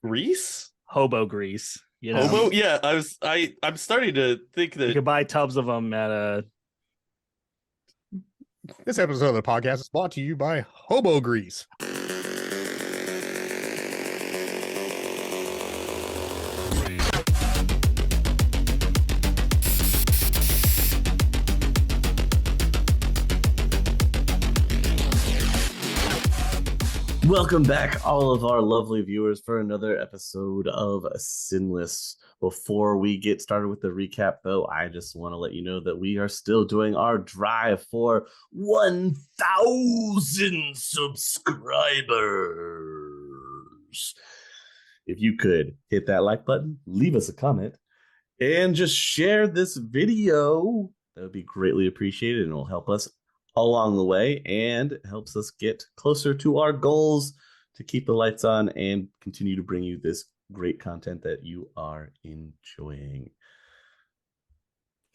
Grease? Hobo grease. Hobo? Yeah, I'm starting to think You that could buy tubs of them at a. This episode of the podcast is brought to you by Hobo Grease. Welcome back, all of our lovely viewers, for another episode of SINless. Before we get started with the recap, though, I just want to let you know that we are still doing our drive for 1,000 subscribers. If you could hit that like button, leave us a comment, and just share this video, that would be greatly appreciated, and it will help us along the way and helps us get closer to our goals to keep the lights on and continue to bring you this great content that you are enjoying.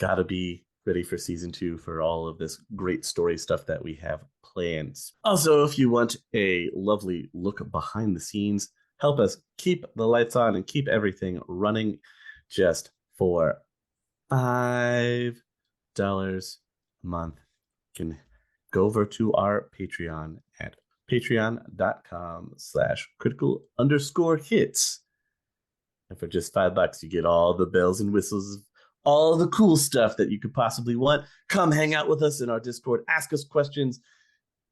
Gotta be ready for season 2 for all of this great story stuff that we have planned. Also, if you want a lovely look behind the scenes, help us keep the lights on and keep everything running just for $5 a month. You can go over to our Patreon at patreon.com/critical_hits. And for just $5, you get all the bells and whistles, all the cool stuff that you could possibly want. Come hang out with us in our Discord, ask us questions,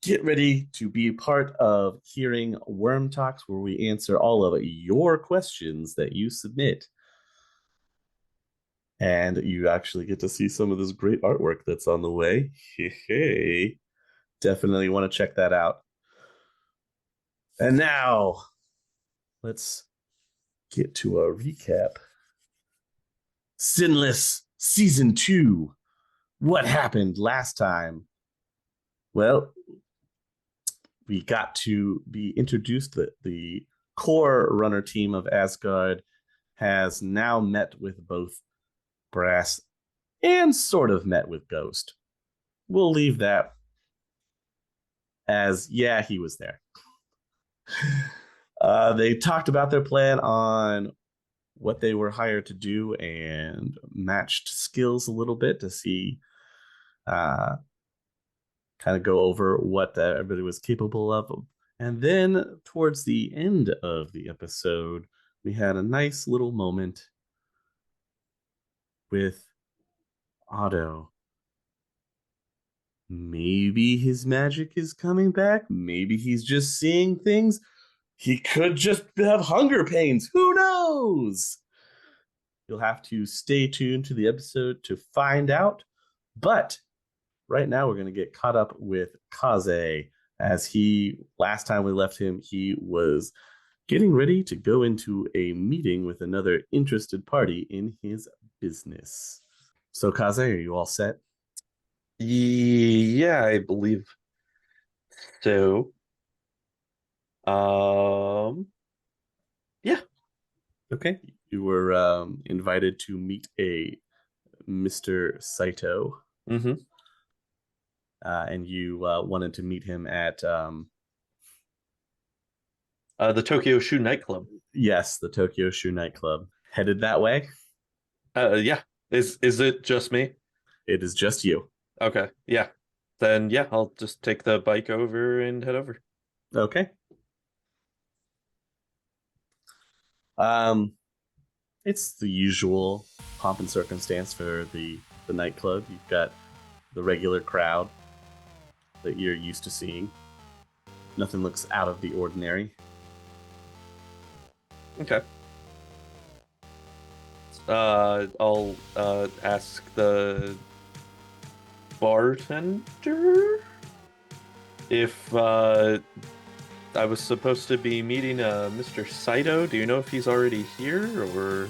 get ready to be part of hearing Worm Talks, where we answer all of your questions that you submit. And you actually get to see some of this great artwork that's on the way. Hey, definitely want to check that out. And now, let's get to a recap. SINless Season 2. What happened last time? Well, we got to be introduced that the core runner team of Asgard has now met with both Brass and sort of met with Ghost. We'll leave that as, yeah, he was there. They talked about their plan on what they were hired to do and matched skills a little bit to see, kind of go over what everybody was capable of. And then towards the end of the episode, we had a nice little moment with Otto. Maybe his magic is coming back. Maybe he's just seeing things. He could just have hunger pains. Who knows? You'll have to stay tuned to the episode to find out. But right now we're going to get caught up with Kaze, as last time we left him, he was getting ready to go into a meeting with another interested party in his business. So, Kaze, are you all set? Yeah, I believe so. Yeah. Okay. You were invited to meet a Mr. Saito. Mm-hmm. And you wanted to meet him at the Tokyo Shoe nightclub. Yes, the Tokyo Shoe nightclub. Headed that way? Yeah. Is it just me? It is just you. Okay. Yeah. Then yeah, I'll just take the bike over and head over. Okay. It's the usual pomp and circumstance for the nightclub. You've got the regular crowd that you're used to seeing. Nothing looks out of the ordinary. Okay. I'll ask the bartender if I was supposed to be meeting Mr. Saito. Do you know if he's already here, or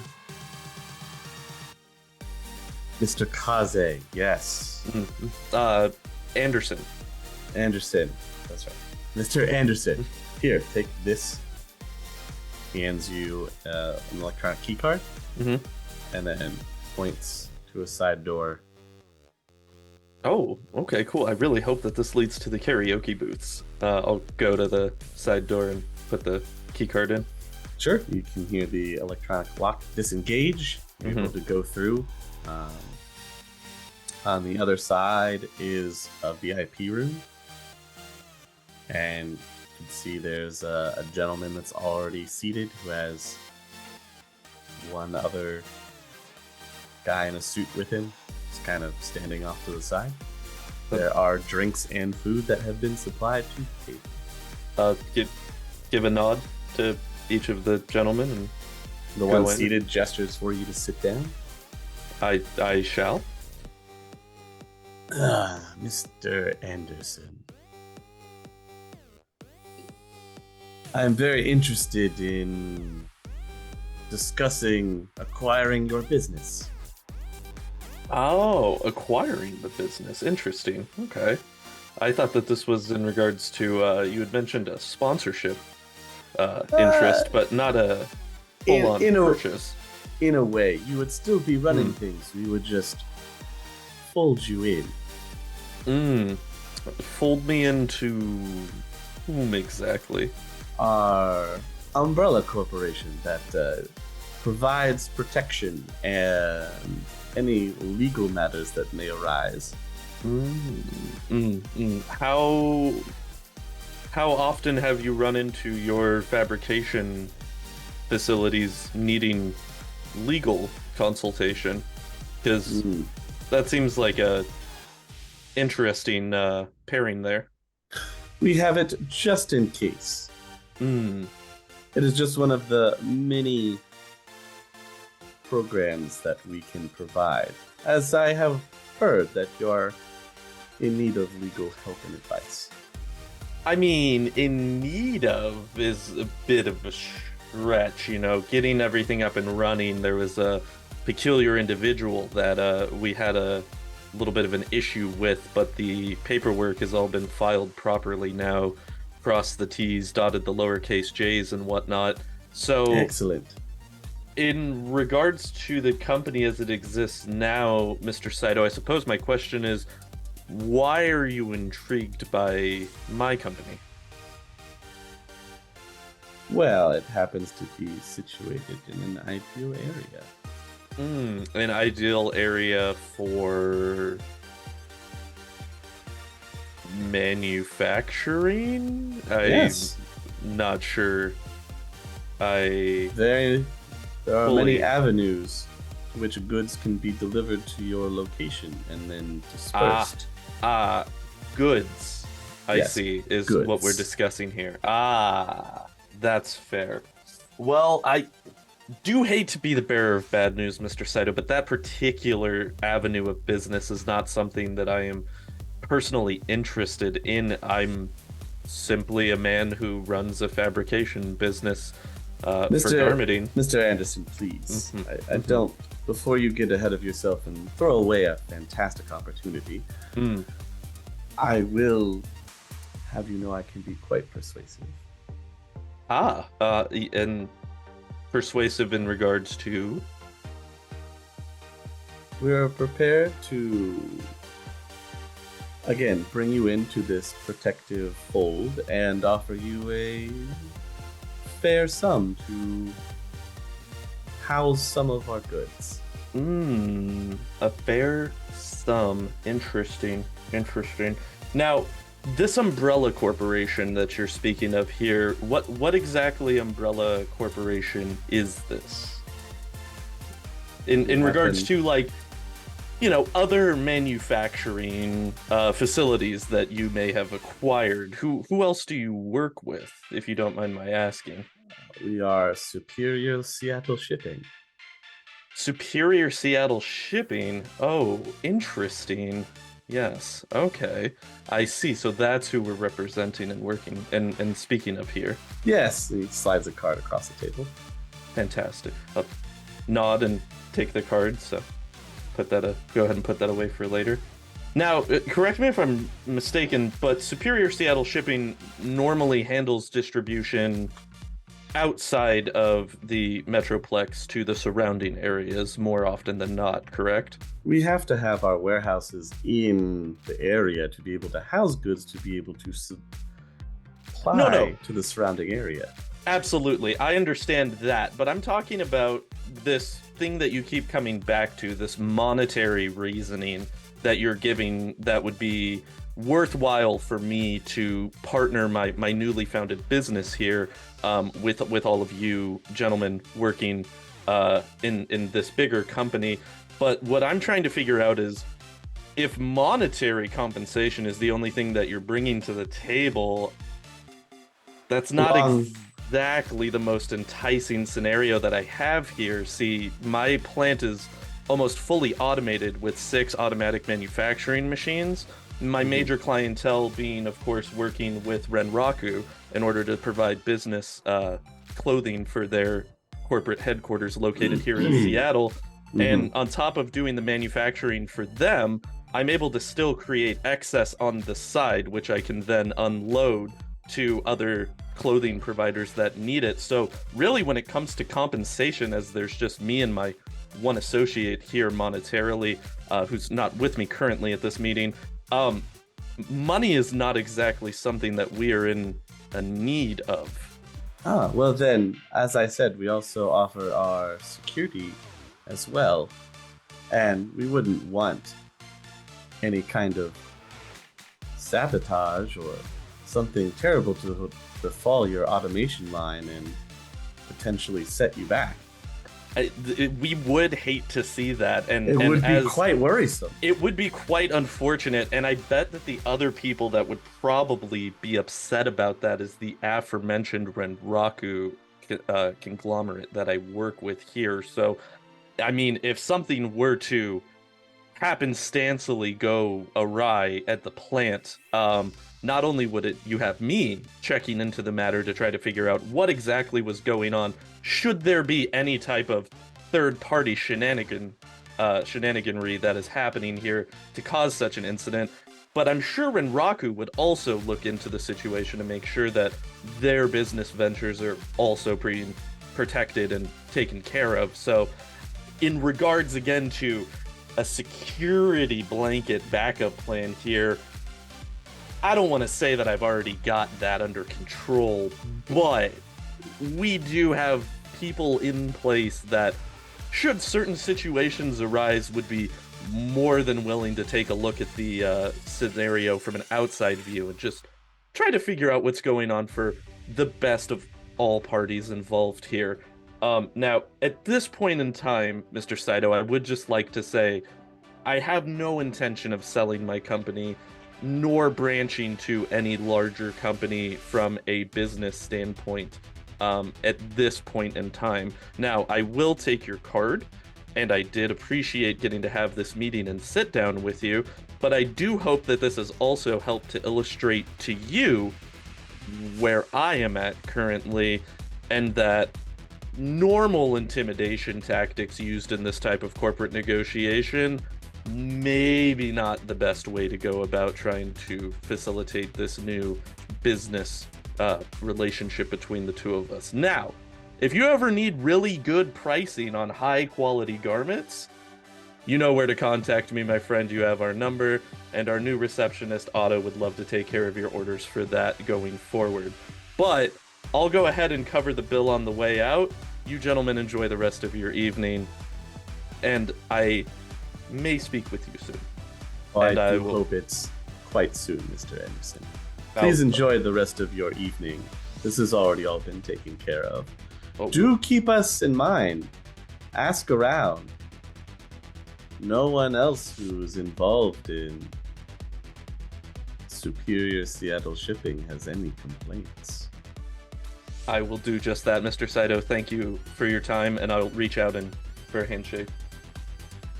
Mr. Kaze? Yes. Anderson. That's right. Mr. Anderson. Here, take this. Hands you an electronic key card. Mm-hmm. And then points to a side door. Oh, okay, cool. I really hope that this leads to the karaoke booths. I'll go to the side door and put the key card in. Sure. You can hear the electronic lock disengage. You're able to go through. On the other side is a VIP room. And you can see there's a gentleman that's already seated who has one other guy in a suit with him. Just kind of standing off to the side. There are drinks and food that have been supplied to the table. Give a nod to each of the gentlemen, and the one seated gestures for you to sit down. I shall. Mr. Anderson. I'm very interested in discussing acquiring your business. Oh, acquiring the business. Interesting. Okay. I thought that this was in regards to, you had mentioned a sponsorship interest, but not a full-on purchase. In a way, you would still be running things. We would just fold you in. Fold me into whom exactly? Our umbrella corporation that provides protection and any legal matters that may arise. How often have you run into your fabrication facilities needing legal consultation? Because that seems like a interesting pairing there. We have it just in case. It is just one of the many programs that we can provide, as I have heard that you're in need of legal help and advice. I mean, in need of is a bit of a stretch, you know, getting everything up and running. There was a peculiar individual that we had a little bit of an issue with, but the paperwork has all been filed properly now. Crossed the T's, dotted the lowercase J's and whatnot. So excellent. In regards to the company as it exists now, Mr. Saito, I suppose my question is, why are you intrigued by my company? Well, it happens to be situated in an ideal area. An ideal area for manufacturing? Yes. I'm not sure. There are many avenues to which goods can be delivered to your location and then dispersed. Goods. I Yes, see, is goods. what we're discussing here. That's fair. Well, I do hate to be the bearer of bad news, Mr. Saito, but that particular avenue of business is not something that I am personally interested in. I'm simply a man who runs a fabrication business for garmenting. Mr. Anderson, please. I don't, before you get ahead of yourself and throw away a fantastic opportunity, I will have you know I can be quite persuasive. And persuasive in regards to? We're prepared to, again, bring you into this protective fold and offer you a fair sum to house some of our goods. A fair sum. Interesting. Now, this umbrella corporation that you're speaking of here, what exactly umbrella corporation is this? In regards to, like, you know, other manufacturing facilities that you may have acquired, who else do you work with, if you don't mind my asking? We are Superior Seattle Shipping. Superior Seattle Shipping? Oh, interesting. Yes, okay. I see. So that's who we're representing and working and speaking of here. Yes, he slides a card across the table. Fantastic. I'll nod and take the card, so go ahead and put that away for later. Now, correct me if I'm mistaken, but Superior Seattle Shipping normally handles distribution outside of the Metroplex to the surrounding areas more often than not, correct? We have to have our warehouses in the area to be able to house goods, to be able to supply to the surrounding area. Absolutely. I understand that, but I'm talking about this thing that you keep coming back to, this monetary reasoning that you're giving that would be worthwhile for me to partner my newly founded business here with all of you gentlemen working in this bigger company. But what I'm trying to figure out is if monetary compensation is the only thing that you're bringing to the table, that's not exactly the most enticing scenario that I have here. See, my plant is almost fully automated with 6 automatic manufacturing machines. My major clientele being, of course, working with Renraku in order to provide business clothing for their corporate headquarters located here in Seattle. And on top of doing the manufacturing for them, I'm able to still create excess on the side, which I can then unload to other clothing providers that need it. So really, when it comes to compensation, as there's just me and my one associate here monetarily, who's not with me currently at this meeting, money is not exactly something that we are in a need of. Well then, as I said, we also offer our security as well, and we wouldn't want any kind of sabotage or something terrible to befall your automation line and potentially set you back. We would hate to see that, and it would be quite worrisome. It would be quite unfortunate, and I bet that the other people that would probably be upset about that is the aforementioned Renraku conglomerate that I work with here. So, I mean, if something were to happenstancely go awry at the plant, not only would you have me checking into the matter to try to figure out what exactly was going on, should there be any type of third-party shenaniganry that is happening here to cause such an incident, but I'm sure Renraku would also look into the situation to make sure that their business ventures are also protected and taken care of. So, in regards again to a security blanket backup plan here, I don't want to say that I've already got that under control, but we do have people in place that, should certain situations arise, would be more than willing to take a look at the scenario from an outside view and just try to figure out what's going on for the best of all parties involved here. Now, at this point in time, Mr. Saito, I would just like to say I have no intention of selling my company, nor branching to any larger company from a business standpoint at this point in time. Now, I will take your card, and I did appreciate getting to have this meeting and sit down with you, but I do hope that this has also helped to illustrate to you where I am at currently, and that normal intimidation tactics used in this type of corporate negotiation maybe not the best way to go about trying to facilitate this new business relationship between the two of us. Now, if you ever need really good pricing on high quality garments, you know where to contact me, my friend. You have our number, and our new receptionist, Otto, would love to take care of your orders for that going forward. But I'll go ahead and cover the bill on the way out. You gentlemen enjoy the rest of your evening, and I may speak with you soon. Well, I do hope it's quite soon, Mr. Anderson. Please enjoy the rest of your evening. This has already all been taken care of. Do keep us in mind. Ask around. No one else who's involved in Superior Seattle Shipping has any complaints. I will do just that, Mr. Saito. Thank you for your time, and I'll reach out for a handshake.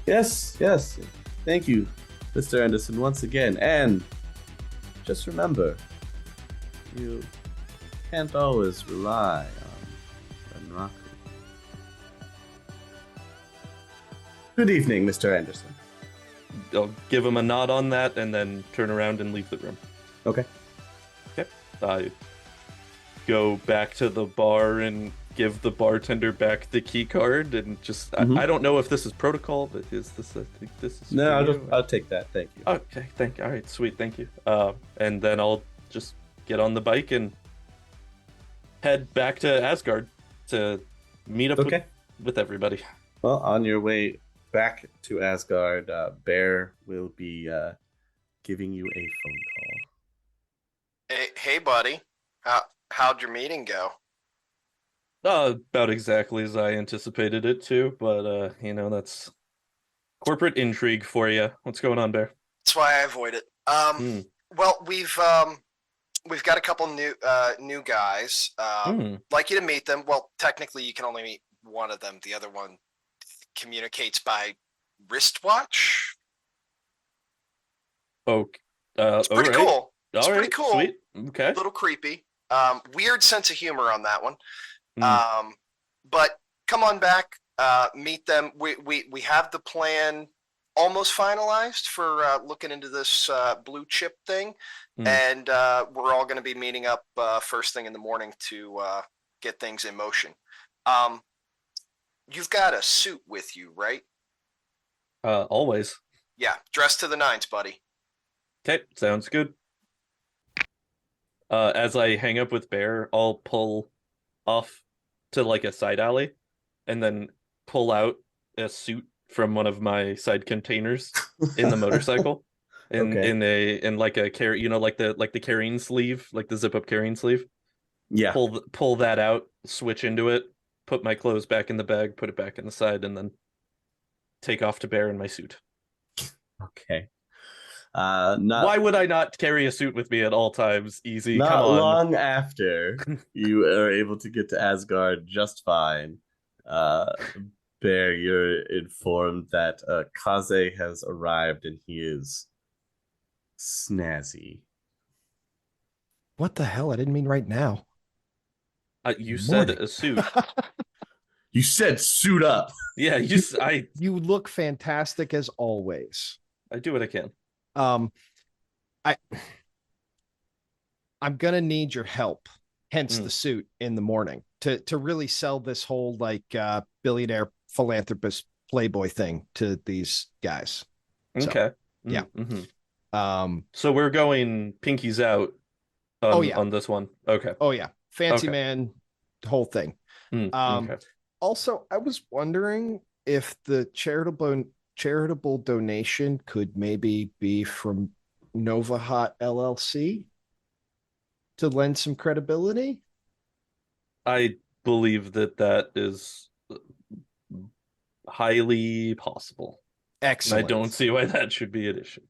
Yes. Thank you, Mr. Anderson, once again. And just remember, you can't always rely on Renraku. Good evening, Mr. Anderson. I'll give him a nod on that and then turn around and leave the room. Okay. I go back to the bar and give the bartender back the key card and just I don't know if this is protocol, but is this, I think this is I'll take that. Thank you. Okay, all right, sweet, thank you. And then I'll just get on the bike and head back to Asgard to meet up Okay. with everybody. Well, on your way back to Asgard, Bear will be giving you a phone call. Hey, buddy. How'd your meeting go? About exactly as I anticipated it to, but that's corporate intrigue for you. What's going on, Bear? That's why I avoid it. Well, we've got a couple new guys. Like you to meet them. Well, technically, you can only meet one of them. The other one communicates by wristwatch. Okay. It's pretty all right. cool. It's All pretty right, cool. Sweet. Okay. A little creepy. Weird sense of humor on that one. Mm. But come on back. Meet them. We have the plan almost finalized for looking into this blue chip thing, and we're all going to be meeting up first thing in the morning to get things in motion. You've got a suit with you, right? Always. Yeah, dressed to the nines, buddy. Okay, sounds good. As I hang up with Bear, I'll pull off to like a side alley, and then pull out a suit from one of my side containers in the motorcycle, in like a carry, like the carrying sleeve, like the zip up carrying sleeve. Yeah. Pull that out, switch into it, put my clothes back in the bag, put it back in the side, and then take off to Bear in my suit. Okay. Why would I not carry a suit with me at all times? Easy. Not Come on. long after you are able to get to Asgard just fine, Bear, you're informed that Kaze has arrived and he is snazzy. What the hell? I didn't mean right now. You said Morning. a suit. You said suit up. Yeah, You look fantastic as always. I do what I can. I'm gonna need your help, hence the suit in the morning, to really sell this whole like billionaire philanthropist playboy thing to these guys. Okay. Yeah. Mm-hmm. So we're going pinkies out on this one. Okay. Oh yeah. Fancy Okay. man, the whole thing. Okay. Also, I was wondering if the charitable donation could maybe be from Nova Hot LLC to lend some credibility. I believe that is highly possible. Excellent. And I don't see why that should be an issue.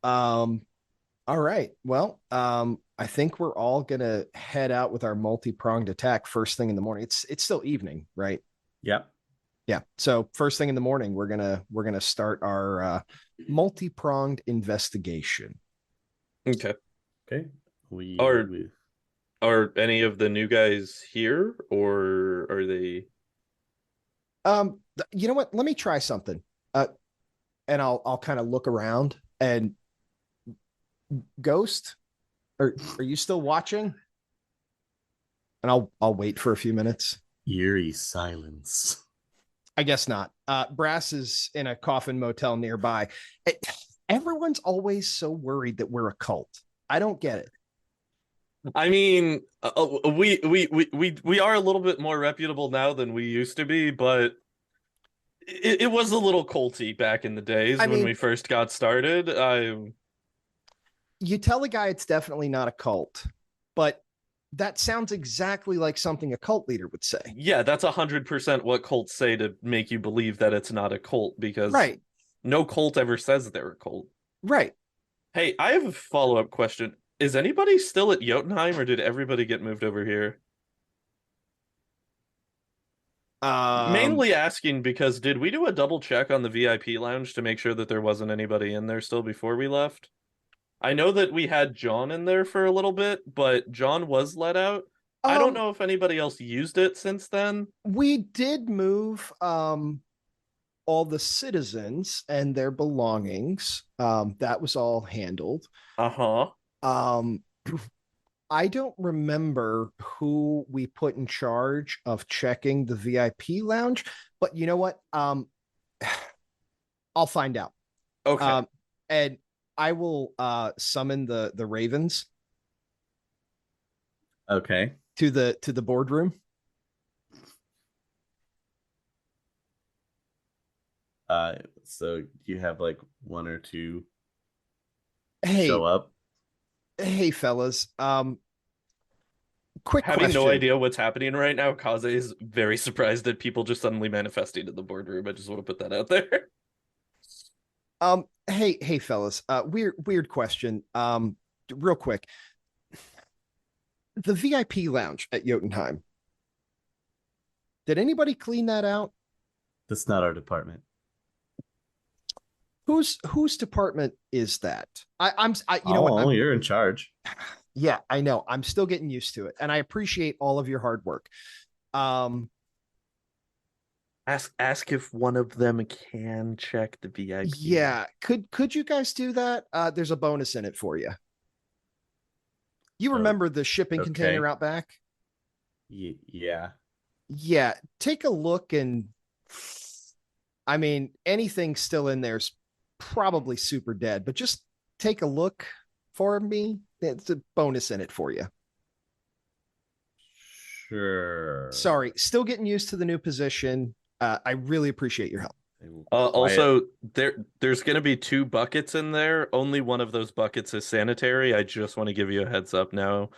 All right. Well, I think we're all gonna head out with our multi-pronged attack first thing in the morning. It's still evening, right? Yep. Yeah. So first thing in the morning, we're gonna start our multi-pronged investigation. Okay. Okay. Are any of the new guys here, or are they? You know what? Let me try something. And I'll kind of look around and Ghost, are you still watching? And I'll wait for a few minutes. Eerie silence. I guess not. Brass is in a coffin motel nearby. Everyone's always so worried that we're a cult. I don't get it. I mean, we are a little bit more reputable now than we used to be, but it was a little culty back in the days when we first got started. You tell a guy it's definitely not a cult, but that sounds exactly like something a cult leader would say. Yeah, that's 100% what cults say to make you believe that it's not a cult, because no cult ever says they're a cult. Right. Hey, I have a follow-up question. Is anybody still at Jotunheim, or did everybody get moved over here? Mainly asking because did we do a double check on the VIP lounge to make sure that there wasn't anybody in there still before we left? I know that we had John in there for a little bit, but John was let out. I don't know if anybody else used it since then. We did move all the citizens and their belongings. That was all handled. I don't remember who we put in charge of checking the VIP lounge, but you know what? I'll find out. Okay. And I will summon the ravens. Okay. to the boardroom. So you have like one or two Hey, show up. hey, fellas. Quick Having question. no idea what's happening right now, Kaze is very surprised that people just suddenly manifesting in the boardroom. I just want to put that out there. Hey, fellas. Weird question. Real quick. The VIP lounge at Jotunheim. Did anybody clean that out? That's not our department. Whose department is that? You know Oh, what? you're in charge. Yeah, I know. I'm still getting used to it, and I appreciate all of your hard work. Ask if one of them can check the VIP. Yeah, could you guys do that? There's a bonus in it for you. You remember the shipping container out back? Yeah. Yeah, take a look, and I mean, anything still in there's probably super dead, but just take a look for me. It's a bonus in it for you. Sure. Sorry, still getting used to the new position. I really appreciate your help. Also, there's going to be 2 buckets in there. Only one of those buckets is sanitary. I just want to give you a heads up now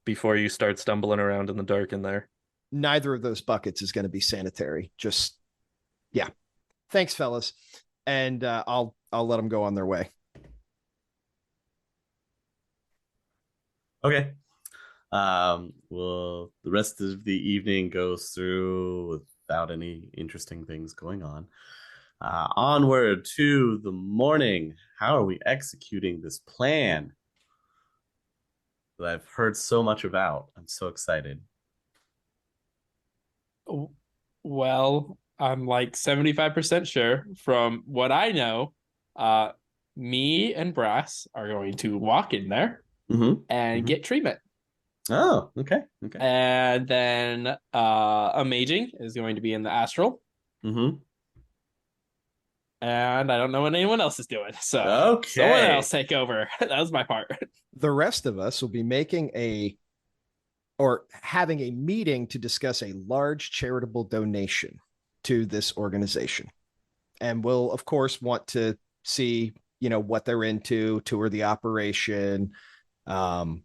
before you start stumbling around in the dark in there. Neither of those buckets is going to be sanitary. Just, yeah. Thanks, fellas. And I'll let them go on their way. Okay. Well, the rest of the evening goes through without any interesting things going on. Onward to the morning. How are we executing this plan that I've heard so much about? I'm so excited. Well, I'm like 75% sure from what I know. Me and Brass are going to walk in there and get treatment. Oh, okay. And then Amaging is going to be in the astral. And I don't know what anyone else is doing. So someone else take over. That was my part. The rest of us will be having a meeting to discuss a large charitable donation to this organization. And we'll, of course, want to see, what they're into, tour the operation, get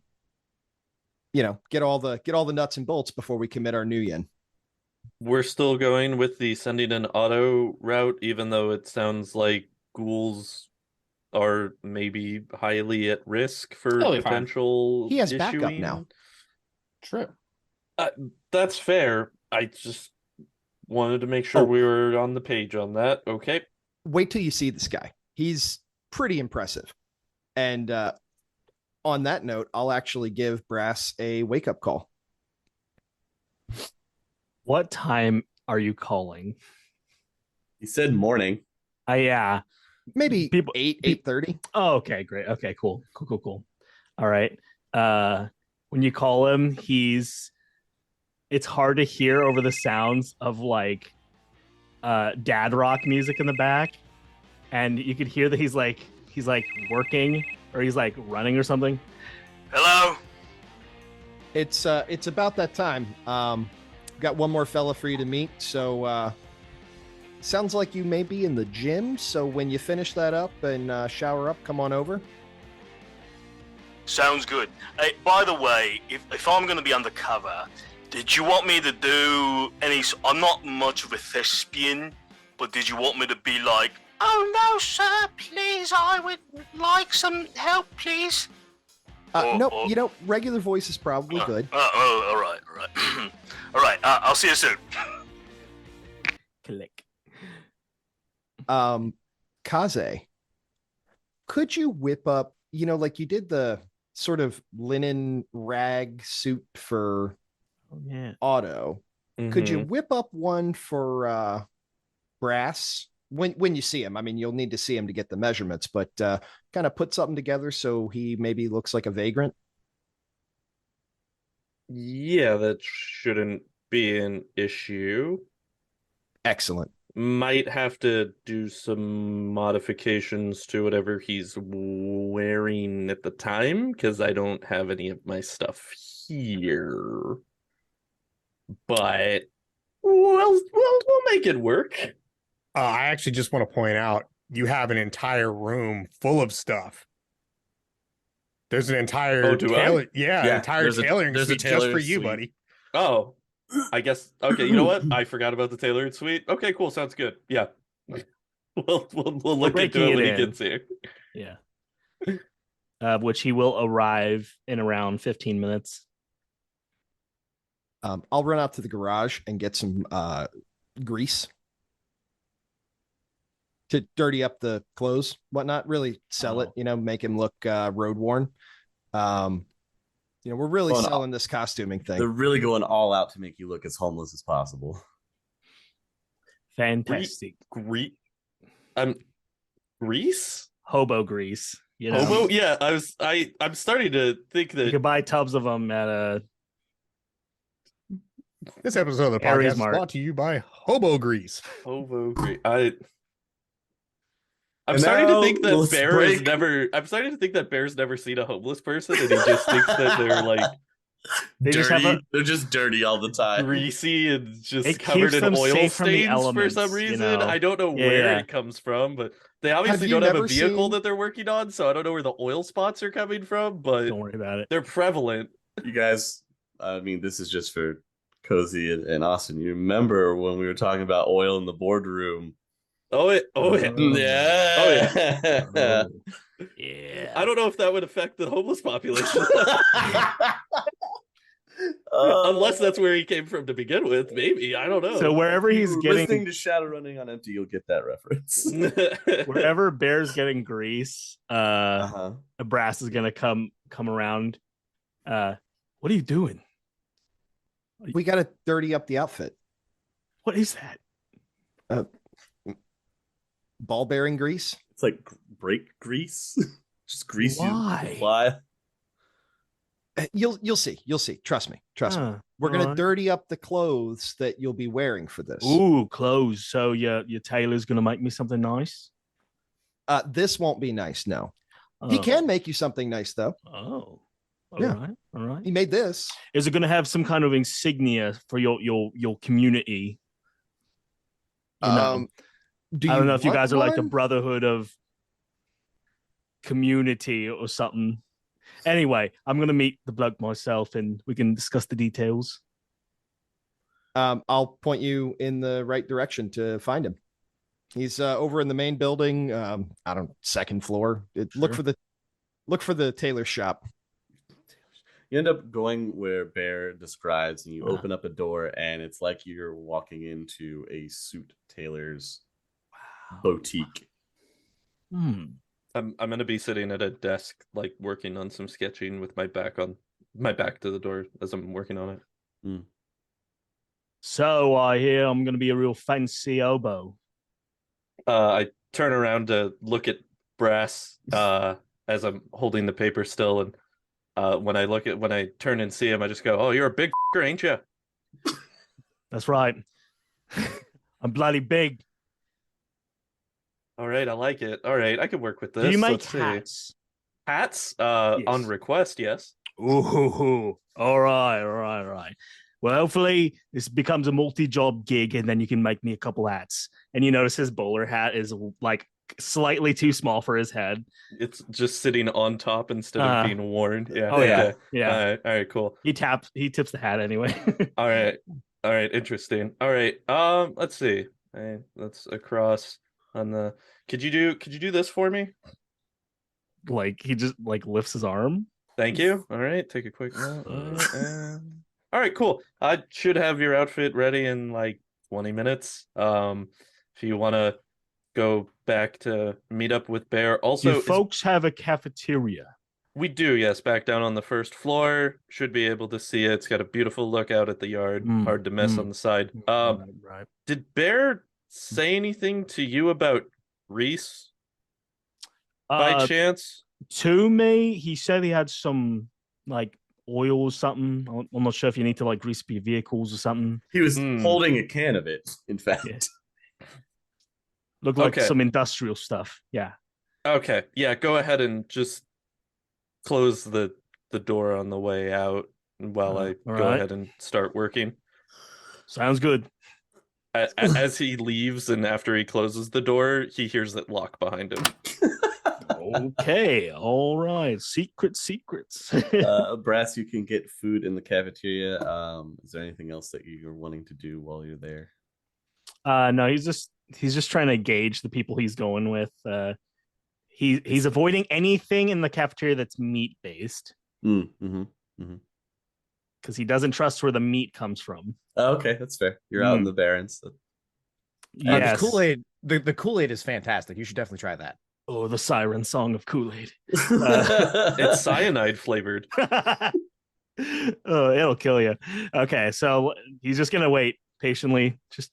all the nuts and bolts before we commit our new yen. We're still going with the sending an auto route, even though it sounds like ghouls are maybe highly at risk for potential He has issuing. backup now. True. That's fair. I just wanted to make sure we were on the page on that. Okay. Wait till you see this guy. He's pretty impressive. And on that note, I'll actually give Brass a wake-up call. What time are you calling? He said morning. Yeah. Maybe People, 8:30. Oh, okay, great. Okay, cool. All right. When you call him, it's hard to hear over the sounds of like dad rock music in the back, and you could hear that he's like working or he's like running or something. Hello. It's about that time. Got one more fella for you to meet. So sounds like you may be in the gym. So when you finish that up and shower up, come on over. Sounds good. Hey, by the way, if I'm going to be undercover, did you want me to do any... I'm not much of a thespian, but did you want me to be like, oh no, sir, please, I would like some help, please? Nope, regular voice is probably good. All right. All right, I'll see you soon. Click. Kaze, could you whip up, like you did the sort of linen rag suit for Otto? Could you whip up one for Brass when you see him? I mean, you'll need to see him to get the measurements, but kind of put something together so he maybe looks like a vagrant. Yeah, that shouldn't be an issue. Excellent. Might have to do some modifications to whatever he's wearing at the time, because I don't have any of my stuff here, but we'll make it work. I actually just want to point out you have an entire room full of stuff. There's an entire Oh, do I? an Yeah, entire there's a tailoring suite suite just tailoring for you, suite. buddy. Oh, I guess. Okay, you know what? I forgot about the tailored suite. Okay, cool. Sounds good. Yeah, we'll look breaking into it it when he in. gets here. Yeah. Which he will arrive in around 15 minutes. I'll run out to the garage and get some grease to dirty up the clothes, whatnot. Really sell it, make him look road worn. We're really selling this costuming thing. They're really going all out to make you look as homeless as possible. Fantastic. Grease? Hobo grease. Hobo? Yeah, I'm starting to think You that could buy tubs of them at a This episode of the Aries podcast is Mart. brought to you by Hobo Grease. hobo grease. I'm And starting to now think that let's Bear break- has never. I'm starting to think that Bear's never seen a homeless person, and he just thinks that they're like They just have They're just dirty all the time. greasy and just It covered keeps in them oil safe from the stains for elements, some you reason. know? I don't know Yeah, where yeah. it comes from, but they obviously you don't have a never vehicle seen- that they're working on, so I don't know where the oil spots are coming from, but Don't worry about it. they're prevalent. You guys, I mean, this is just for Cozy and Austin. You remember when we were talking about oil in the boardroom? Oh, Yeah. Oh, yeah. I don't know if that would affect the homeless population. Unless that's where he came from to begin with, maybe. I don't know. So wherever If he's you were getting listening to Shadowrunning on empty, you'll get that reference. wherever Bear's getting grease, Uh-huh. a brass is gonna come around. What are you doing? We got to dirty up the outfit. What is that? Ball bearing grease. It's like brake grease. Just grease Why? you fly. You'll see. You'll see. Trust me. Trust me. Huh, We're gonna alright. dirty up the clothes that you'll be wearing for this. Ooh, clothes. So your tailor's gonna make me something nice. This won't be nice. No, he Oh. can make you something nice though. Oh, all Yeah. right, all right. He made this. Is it gonna have some kind of insignia for your community? You know, Do I don't know if you want guys are like the one? brotherhood of community or something. Anyway, I'm gonna meet the bloke myself, and we can discuss the details. I'll point you in the right direction to find him. He's over in the main building. I don't second floor. Look Sure. for the tailor shop. You end up going where Bear describes, and you Uh. open up a door, and it's like you're walking into a suit tailor's boutique. Hmm. I'm gonna be sitting at a desk, like working on some sketching with my back to the door as I'm working on it. So I hear I'm gonna be a real fancy oboe. I turn around to look at Brass as I'm holding the paper still, and when I turn and see him, I just go, "Oh, you're a big f***er, ain't you?" That's right. I'm bloody big. All right, I like it. All right, I can work with this. Do you make Let's see. hats? Hats? Yes. On request, yes. Ooh, all right. Well, hopefully this becomes a multi-job gig, and then you can make me a couple hats. And you notice his bowler hat is like slightly too small for his head. It's just sitting on top instead of being worn. Yeah. Oh yeah, okay. yeah. All right, cool. He tips the hat anyway. All right, interesting. All right. Let's see. Hey, that's across on the. Could you do this for me? Like he just like lifts his arm. Thank you. All right, take a quick note. All right, cool. I should have your outfit ready in like 20 minutes. If you want to go back to meet up with Bear. Also, Do folks have a cafeteria? we do, yes, back down on the first floor. Should be able to see it. It's got a beautiful look out at the yard. Hard to miss on the side. Right. Did Bear say anything to you about Reese by chance? To me, he said he had some like oil or something. I'm not sure if you need to like grease your vehicles or something. He was holding a can of it, in fact. Yeah. Looked like Okay. some industrial stuff. Yeah. Okay, yeah, go ahead and just close the door on the way out. while I all go right. ahead and start working. Sounds good. As he leaves and after he closes the door, he hears it lock behind him. Okay, all right. Secrets. Brass, you can get food in the cafeteria. Is there anything else that you're wanting to do while you're there? No, he's just trying to gauge the people he's going with. He's avoiding anything in the cafeteria that's meat based. Because he doesn't trust where the meat comes from. Oh, okay, that's fair. You're out in the Barrens. So. Yes. The Kool-Aid, the Kool-Aid is fantastic. You should definitely try that. Oh, the siren song of Kool-Aid. It's cyanide flavored. Oh, it'll kill you. Okay, so he's just gonna wait patiently, just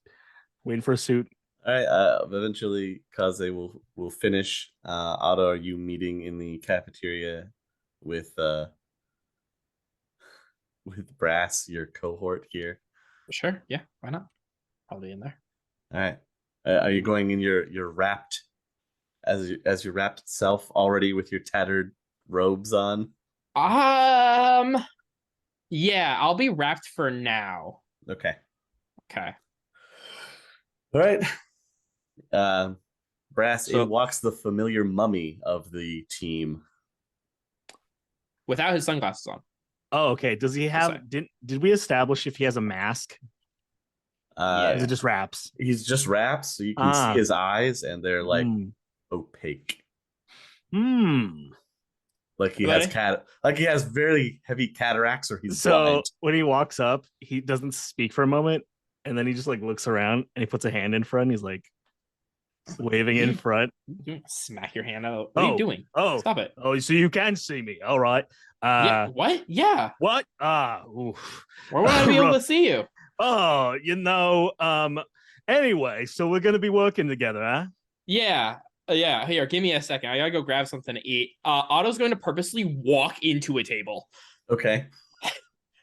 waiting for a suit. All right. Eventually, Kaze will finish. Otto, are you meeting in the cafeteria with Brass, your cohort here? Sure. Yeah. Why not? Probably in there. All right. Are you going in your wrapped as your wrapped self already with your tattered robes on? Yeah, I'll be wrapped for now. Okay. Okay. All right. Brass, So- in walks the familiar mummy of the team. Without his sunglasses on. Oh, okay. Does he have? Did we establish if he has a mask? Or is it just wraps? He's just wraps, so you can see his eyes, and they're like opaque. Like he has he has very heavy cataracts, or he's blind. When he walks up, he doesn't speak for a moment, and then he just like looks around and he puts a hand in front. And he's like waving in front. Smack your hand out. What are you doing? Oh, stop it. Oh, so you can see me. All right. Yeah, what? Yeah. What? Oof. Where would I be able to see you? Oh, anyway, so we're gonna be working together, huh? Yeah. Yeah, here, give me a second. I gotta go grab something to eat. Otto's going to purposely walk into a table. Okay.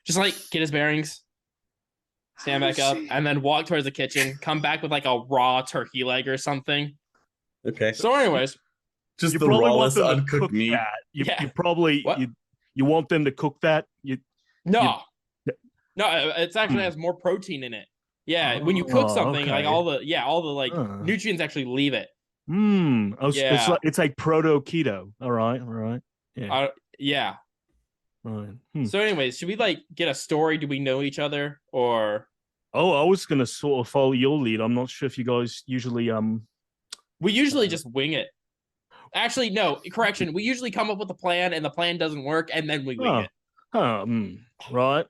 Just like get his bearings, stand back up, and then walk towards the kitchen. Come back with like a raw turkey leg or something. Okay. So, anyways, just you the probably rawest want them to uncooked cook meat. that. You probably you want them to cook that. No, it's actually has more protein in it. Yeah, when you cook something, like all the like nutrients actually leave it. It's like proto keto. All right. Yeah. Yeah. Right. So, anyways, should we like get a story? Do we know each other or? Oh, I was gonna sort of follow your lead. I'm not sure if you guys usually We usually just wing it. Actually, no. Correction. We usually come up with a plan, and the plan doesn't work, and then we wing it. Right.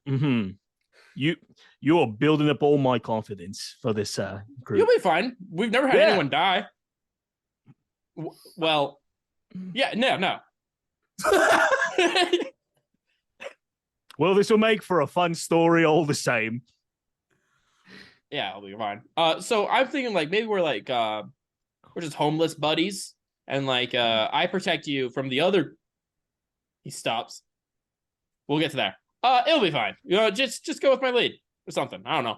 You're building up all my confidence for this group. You'll be fine. We've never had anyone die. Well, yeah, no. Well, this will make for a fun story all the same. Yeah, I'll be fine. So I'm thinking like maybe we're like we're just homeless buddies, and like I protect you from the other. He stops. We'll get to there. It'll be fine. Just go with my lead or something. I don't know.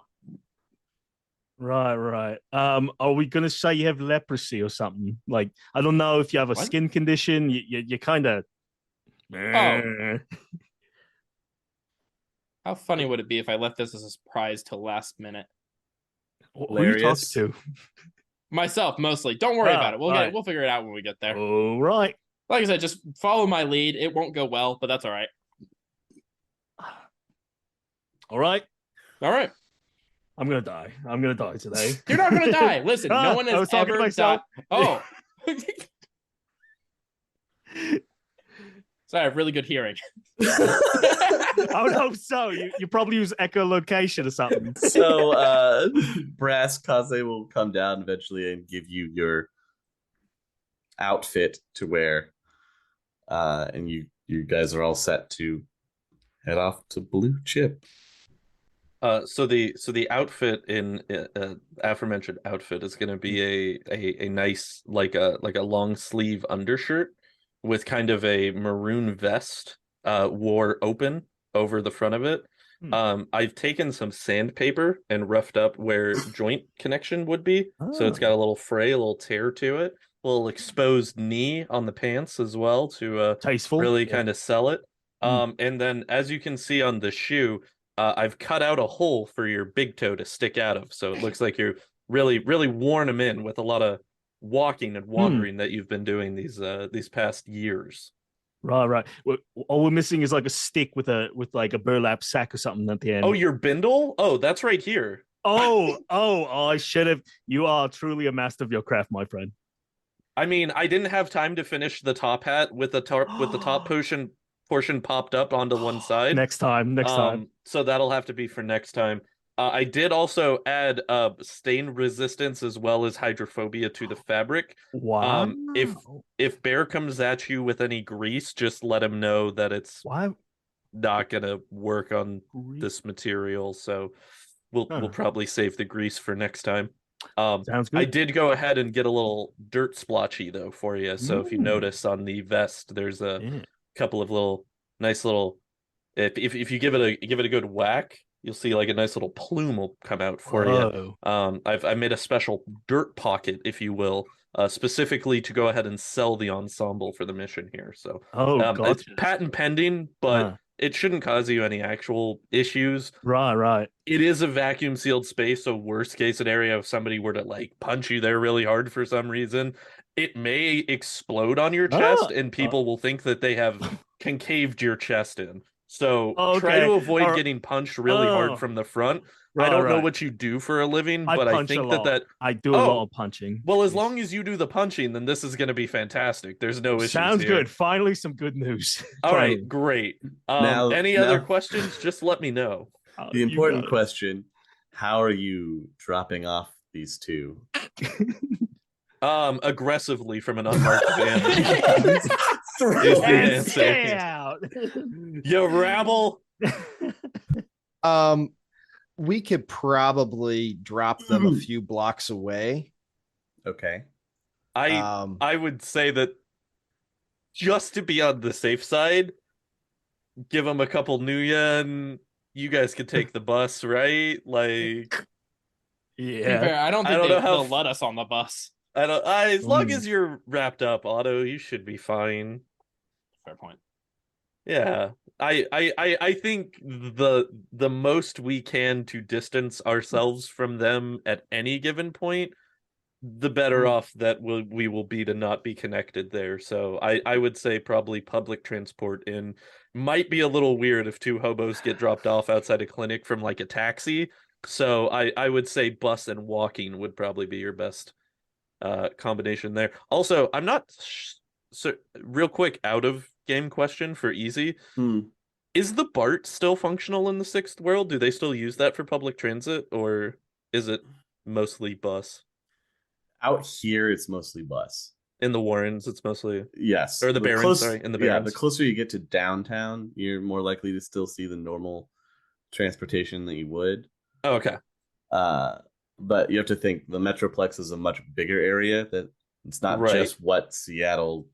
Right. Are we gonna say you have leprosy or something? Like, I don't know if you have a skin condition. You kind of. Oh. How funny would it be if I left this as a surprise till last minute? Who are you talking to? Myself, mostly. Don't worry about it. We'll figure it out when we get there. All right. Like I said, just follow my lead. It won't go well, but that's all right. All right. I'm gonna die. I'm gonna die today. You're not gonna die. Listen, no one has ever died. Oh. Sorry, I have really good hearing. I would hope so. You probably use echolocation or something. So Brass Kaze will come down eventually and give you your outfit to wear. And you guys are all set to head off to Blue Chip. So the outfit in aforementioned outfit is going to be a nice like a long sleeve undershirt with kind of a maroon vest wore open over the front of it. I've taken some sandpaper and roughed up where joint connection would be, so it's got a little fray, a little tear to it, a little exposed knee on the pants as well to tasteful, really kind of sell it. And then as you can see on the shoe, I've cut out a hole for your big toe to stick out of. So it looks like you're really, really worn them in with a lot of walking and wandering that you've been doing these past years. Right. All we're missing is like a stick with like a burlap sack or something at the end. Oh, your bindle? Oh, that's right here. Oh, I should have. You are truly a master of your craft, my friend. I mean, I didn't have time to finish the top hat with the top portion popped up onto one side. Next time. So that'll have to be for next time. I did also add stain resistance as well as hydrophobia to the fabric. Wow. If Bear comes at you with any grease, just let him know that it's not gonna work on this material. So we'll probably save the grease for next time. Sounds good. I did go ahead and get a little dirt splotchy though for you. So if you notice on the vest, there's a couple of nice little. If you give it a good whack, you'll see like a nice little plume will come out for you. I made a special dirt pocket, if you will, specifically to go ahead and sell the ensemble for the mission here. So gotcha. It's patent pending, but it shouldn't cause you any actual issues. Right. It is a vacuum sealed space, so worst case scenario, if somebody were to like punch you there really hard for some reason, it may explode on your chest, and people will think that they have concaved your chest in. So try to avoid getting punched really hard from the front. I don't know what you do for a living, but I think that I do a lot of punching. Well, as long as you do the punching, then this is going to be fantastic. There's no issues. Sounds here. good. Finally, some good news. All right, great. Any other questions? Just let me know. The important question: how are you dropping off these two? Aggressively from an unmarked van. Stay out. You rabble. We could probably drop them a few blocks away. Okay. I would say that just to be on the safe side, give them a couple new yen. You guys could take the bus, right? Like, yeah. I don't think they'll let us on the bus. As long as you're wrapped up, Otto, you should be fine. Fair point. Yeah. I think the most we can to distance ourselves from them at any given point, the better off that we will be to not be connected there. So I would say probably public transport in might be a little weird if two hobos get dropped off outside a clinic from like a taxi. So I would say bus and walking would probably be your best combination there. Also, I'm not so real quick out of game question for easy. Is the BART still functional in the Sixth World? Do they still use that for public transit, or is it mostly bus? Out here, it's mostly bus. In the Warrens, it's mostly yes, or the Barrens. Sorry, in the Barrens. Yeah, the closer you get to downtown, you're more likely to still see the normal transportation that you would. Oh, okay. But you have to think the Metroplex is a much bigger area. That it's not just what Seattle.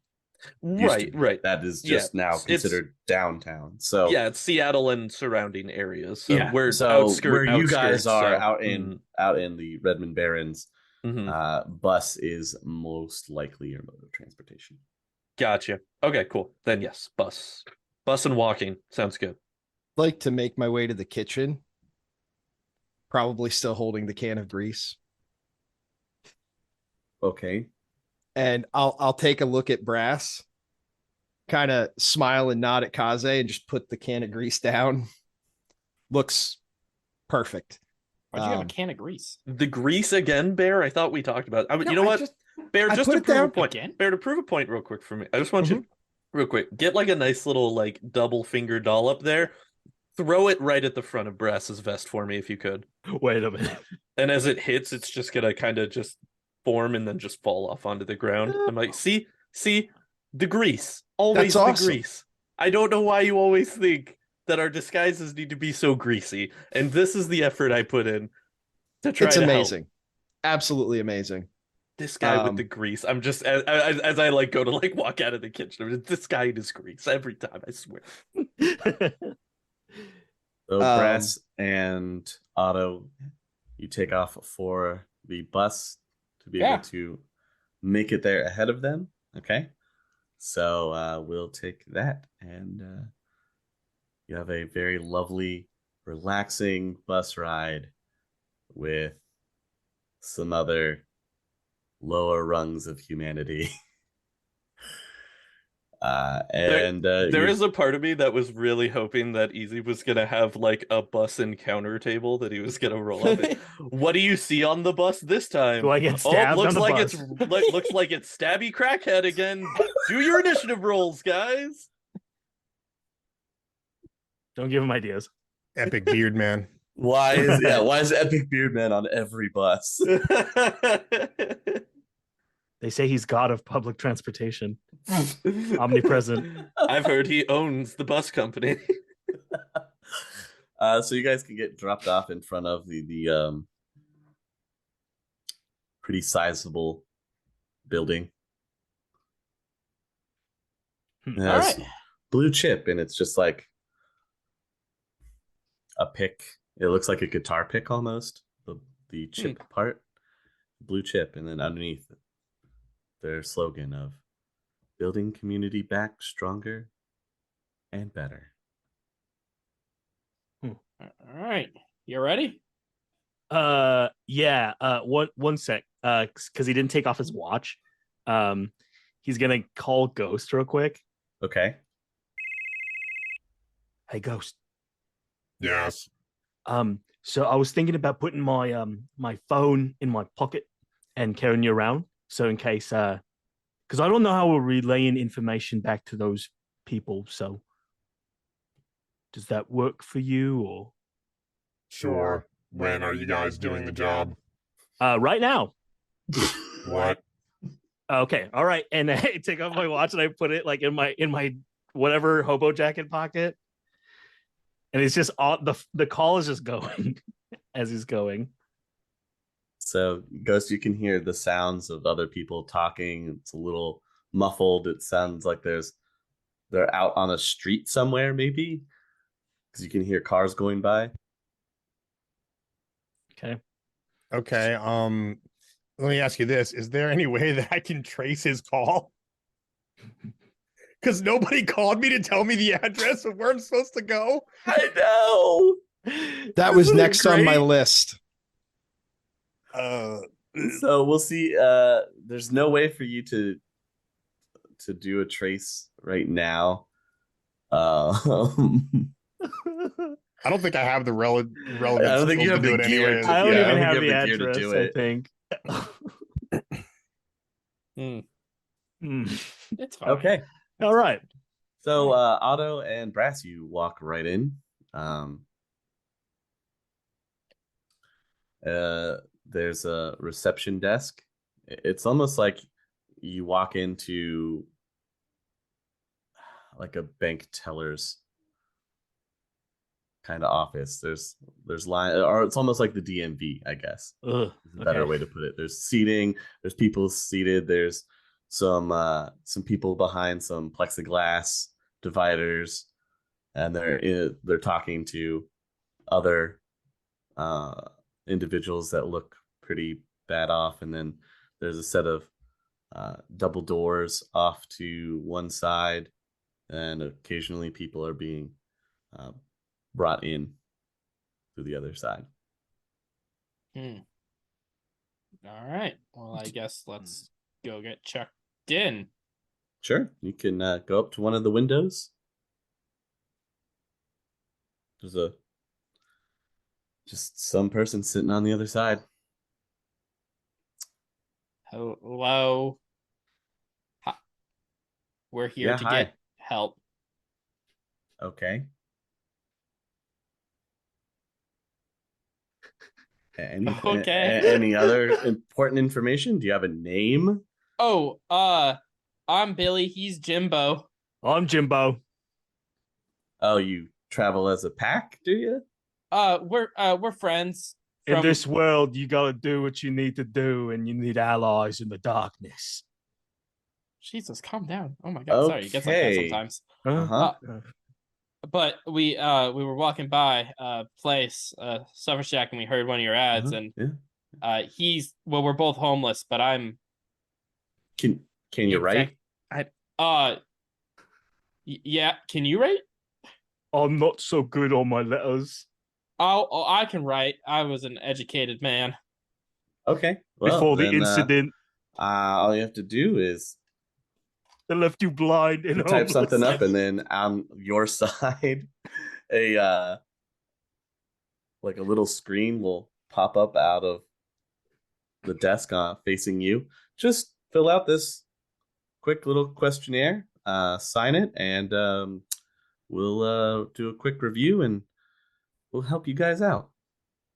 Right. That is just now considered downtown. So yeah, it's Seattle and surrounding areas. So yeah, where you guys are out in the Redmond Barrens, bus is most likely your mode of transportation. Gotcha. Okay, cool. Then yes, bus and walking sounds good. Like to make my way to the kitchen. Probably still holding the can of grease. Okay. And I'll take a look at Brass, kind of smile and nod at Kaze and just put the can of grease down. Looks perfect. Why'd you have a can of grease? The grease again, Bear? I thought we talked about it. You know what? Bear, just to prove a point. Again? Bear, to prove a point real quick for me. I just want you real quick. Get like a nice little like double finger dollop there. Throw it right at the front of Brass's vest for me if you could. Wait a minute. And as it hits, it's just gonna kind of just form and then just fall off onto the ground. I'm like, see, the grease. Always the grease. I don't know why you always think that our disguises need to be so greasy. And this is the effort I put in to try to amazing. Help. Absolutely amazing. This guy with the grease. I'm just as I like go to like walk out of the kitchen. This guy in his grease every time, I swear. So Brass and Otto, you take off for the bus to be able to make it there ahead of them. Okay. So we'll take that and You have a very lovely, relaxing bus ride with some other lower rungs of humanity. There is a part of me that was really hoping that Easy was gonna have like a bus encounter table that he was gonna roll up. What do you see on the bus this time? Do I get stabbed looks on the like bus? looks like it's stabby crackhead again. Do your initiative rolls, guys. Don't give him ideas. Epic beard man. Why is Epic Beard Man on every bus? They say he's god of public transportation. Omnipresent. I've heard he owns the bus company. So you guys can get dropped off in front of the pretty sizable building. It has blue chip, and it's just like a pick. It looks like a guitar pick almost. The chip part, blue chip, and then underneath their slogan of building community back stronger and better. All right, you ready? Yeah. One sec. Because he didn't take off his watch. He's gonna call Ghost real quick. Okay. Hey, Ghost. Yes. So I was thinking about putting my my phone in my pocket and carrying you around. So in case, because I don't know how we're relaying information back to those people. So does that work for you or? Sure. When are you guys doing the job? Right now. What? Okay. All right. And I take off my watch and I put it like in my whatever hobo jacket pocket. And it's just all the call is just going as he's going. So, Ghost, you can hear the sounds of other people talking. It's a little muffled. It sounds like they're out on a street somewhere, maybe, because you can hear cars going by. Okay. Okay. Let me ask you this: is there any way that I can trace his call? Because nobody called me to tell me the address of where I'm supposed to go. I know. That was next on my list. So we'll see. There's no way for you to do a trace right now. I don't think I have the relevant. I don't think you have to do the it gear. anyway. I don't even have you the have the gear to address, do I it. think. It's fine. Okay. All right. So Otto and Brass, you walk right in. There's a reception desk. It's almost like you walk into like a bank teller's kind of office. There's line, or it's almost like the DMV, I guess. Ugh, is a better way to put it. There's seating. There's people seated. There's some people behind some plexiglass dividers, and they're talking to other individuals that look pretty bad off. And then there's a set of double doors off to one side, and occasionally people are being brought in to the other side. All right. Well, I guess let's go get checked in. Sure. You can go up to one of the windows. There's just some person sitting on the other side. Hello. Hi. We're here Yeah, to hi. get help. Okay. Any other important information? Do you have a name? Oh, I'm Billy. He's Jimbo. I'm Jimbo. Oh, you travel as a pack, do you? We're friends. In this world, you gotta do what you need to do, and you need allies in the darkness. Jesus, calm down. Oh my god, sorry, it gets like that Okay. sometimes. Uh-huh. But we were walking by a place, Suffer Shack, and we heard one of your ads, and we're both homeless, but I'm. Can you write? Yeah, can you write? I'm not so good on my letters. Oh, I can write. I was an educated man. Okay. Well, Before the then, incident, all you have to do is that left you blind and you type something up, homeless. and then on your side, a like a little screen will pop up out of the desk facing you. Just fill out this quick little questionnaire, sign it, and we'll do a quick review, and we'll help you guys out.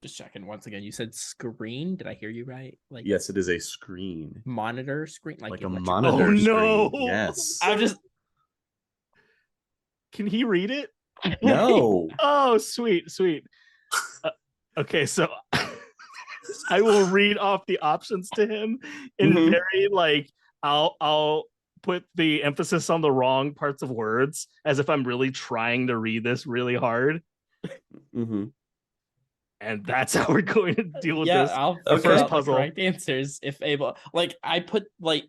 Just checking once again. You said screen. Did I hear you right? Like Yes, it is a screen. monitor screen, Like you a let your- monitor Oh, no. screen. Yes. I'm just Can he read it? No. Oh, sweet. Okay, so I will read off the options to him in Mhm. very like I'll put the emphasis on the wrong parts of words as if I'm really trying to read this really hard. Mm-hmm. And that's how we're going to deal with yeah. this. I'll Okay. figure out the Puzzle. correct answers if able. Like I put like.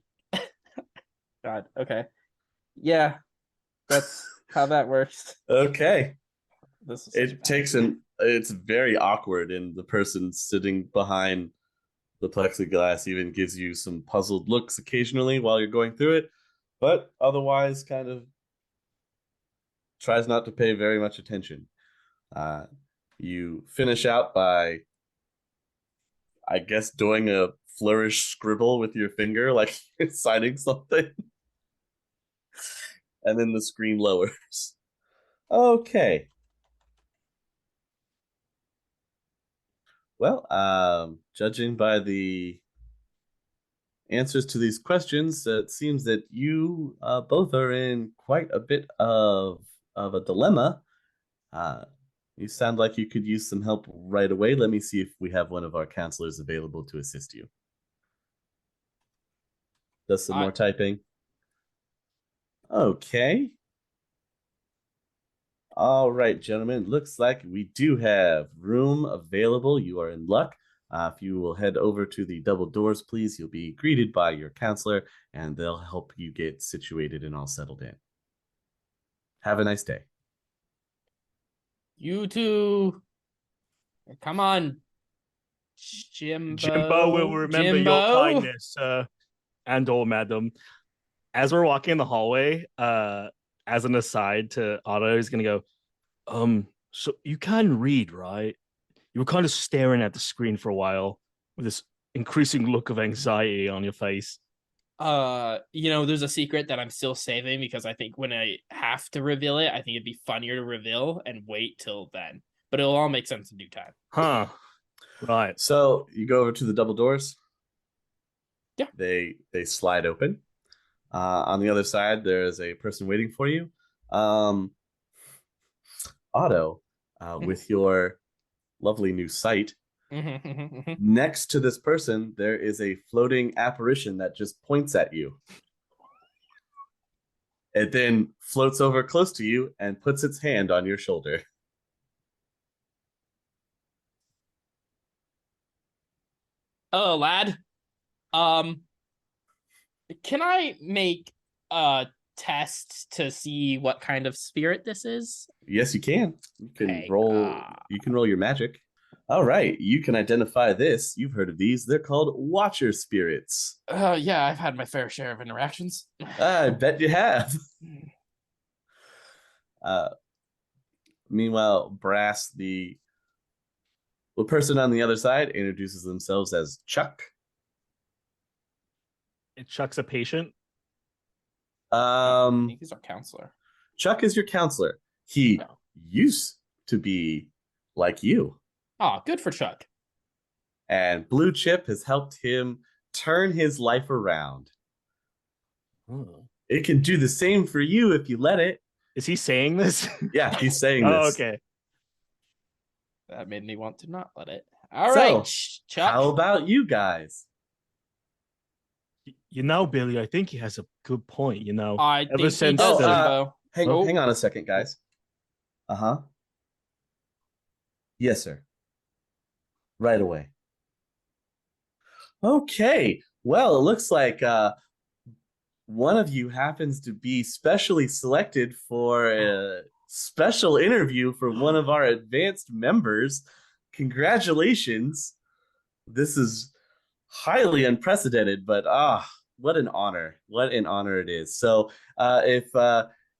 God. Okay. Yeah, that's how that works. Okay. This is such a It bad takes idea. it's very awkward, and the person sitting behind the plexiglass even gives you some puzzled looks occasionally while you're going through it, but otherwise kind of tries not to pay very much attention. You finish out by, I guess, doing a flourish scribble with your finger, like you're signing something. And then the screen lowers. Okay. Well, judging by the answers to these questions, it seems that you both are in quite a bit of a dilemma. You sound like you could use some help right away. Let me see if we have one of our counselors available to assist you. Does some more typing. Okay. All right, gentlemen. Looks like we do have room available. You are in luck. If you will head over to the double doors, please, you'll be greeted by your counselor, and they'll help you get situated and all settled in. Have a nice day. You two. Come on. Jimbo will remember your kindness, and or madam. As we're walking in the hallway, as an aside to Otto, he's gonna go, so you can read, right? You were kind of staring at the screen for a while with this increasing look of anxiety on your face. There's a secret that I'm still saving because I think when I have to reveal it, I think it'd be funnier to reveal and wait till then. But it'll all make sense in due time. Huh. Right. So you go over to the double doors. Yeah. They slide open. On the other side, there's a person waiting for you. Otto, with your lovely new sight, next to this person, there is a floating apparition that just points at you. It then floats over close to you and puts its hand on your shoulder. Oh, lad. Can I make a test to see what kind of spirit this is? Yes, you can. You can Okay, roll. You can roll your magic. All right, you can identify this. You've heard of these. They're called Watcher spirits. Yeah, I've had my fair share of interactions. I bet you have. Meanwhile, Brass, the person on the other side, introduces themselves as Chuck. Chuck's a patient. I think he's our counselor. Chuck is your counselor. He used to be like you. Oh, good for Chuck. And Blue Chip has helped him turn his life around. It can do the same for you if you let it. Is he saying this? Yeah, he's saying Oh, this. okay. That made me want to not let it. All right, Chuck. How about you guys? You know, Billy, I think he has a good point. You know, I ever think since he does, the- Jimbo. Hang on a second, guys. Yes, sir. Right away. Okay. Well, it looks like one of you happens to be specially selected for special interview for one of our advanced members. Congratulations. This is highly unprecedented, but what an honor. What an honor it is. So if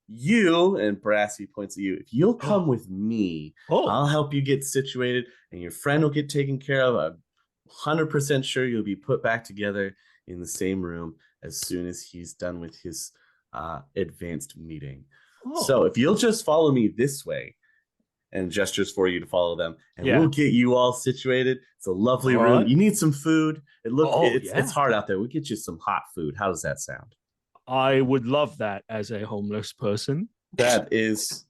you, and Brassy points at you, if you'll come with me, I'll help you get situated and your friend will get taken care of. I'm 100% sure you'll be put back together in the same room as soon as he's done with his advanced meeting. So if you'll just follow me this way, and gestures for you to follow them, and we'll get you all situated. It's a lovely room. You need some food. It's hard out there. We'll get you some hot food. How does that sound? I would love that as a homeless person. That is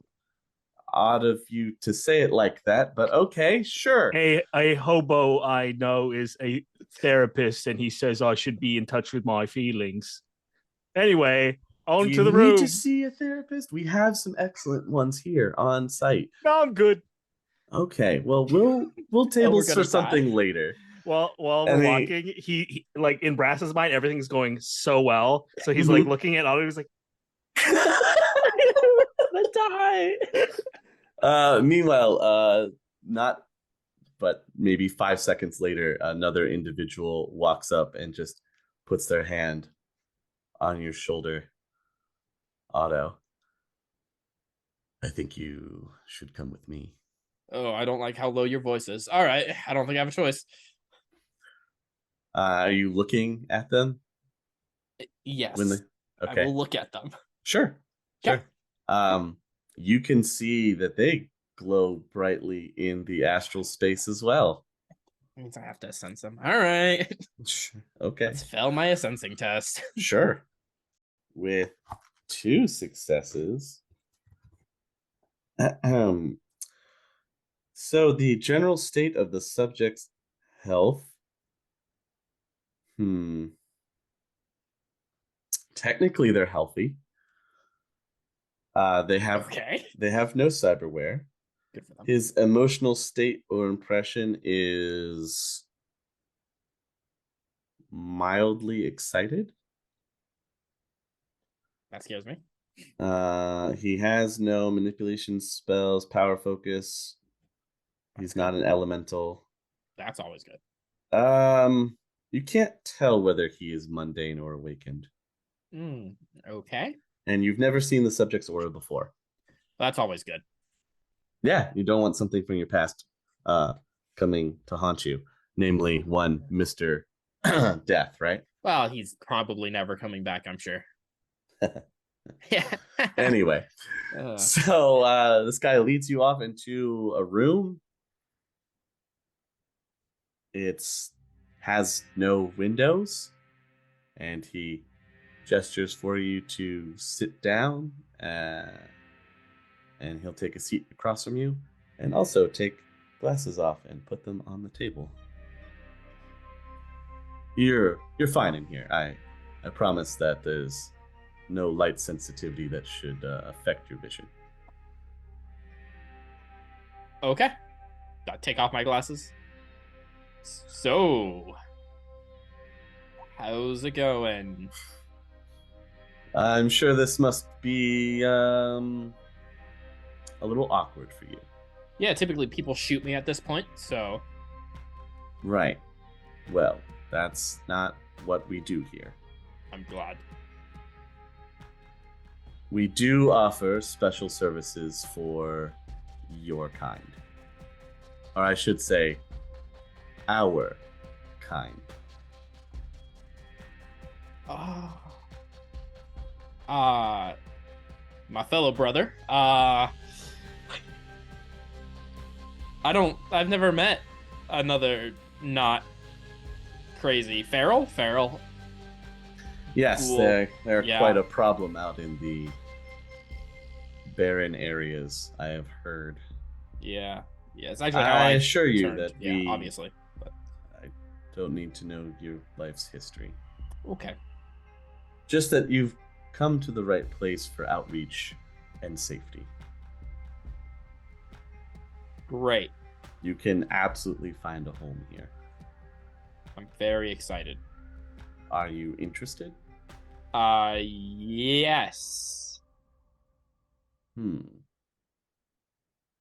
odd of you to say it like that, but okay, sure. A hobo I know is a therapist, and he says I should be in touch with my feelings. Anyway, on to the room. Do you need to see a therapist? We have some excellent ones here on site. No, I'm good. Okay, well, we'll table for something later. While we're walking, he like in Brass's mind, everything's going so well. So he's like looking at Otto. He's like, "Die." Meanwhile, not, but maybe 5 seconds later, another individual walks up and just puts their hand on your shoulder. Otto, I think you should come with me. Oh, I don't like how low your voice is. All right, I don't think I have a choice. Are you looking at them? Yes. Okay. I will look at them. Sure. Yeah. You can see that they glow brightly in the astral space as well. Means I have to sense them. All right. Okay. Let's fail my sensing test. Sure. With 2 successes. So the general state of the subject's health. Technically, they're healthy. They have no cyberware. Good for them. His emotional state or impression is mildly excited. That scares me. He has no manipulation spells, power focus. He's not an elemental. That's always good. You can't tell whether he is mundane or awakened. Okay. And you've never seen the subject's aura before. That's always good. Yeah, you don't want something from your past coming to haunt you. Namely, one Mr. Death, right? Well, he's probably never coming back, I'm sure. Yeah. Anyway, so this guy leads you off into a room. It has no windows, and he gestures for you to sit down, and he'll take a seat across from you, and also take glasses off and put them on the table. You're fine in here. I promise that there's no light sensitivity that should affect your vision. Okay. Take off my glasses. So, how's it going? I'm sure this must be a little awkward for you. Yeah, typically people shoot me at this point, so... Right. Well, that's not what we do here. I'm glad. We do offer special services for your kind. Or I should say, our kind. My fellow brother. I've never met another not crazy. Feral? Yes, cool. they're quite a problem out in the barren areas, I have heard. Yeah. It's actually how I assure you that obviously. But I don't need to know your life's history. Okay. Just that you've come to the right place for outreach and safety. Great. You can absolutely find a home here. I'm very excited. Are you interested? Yes.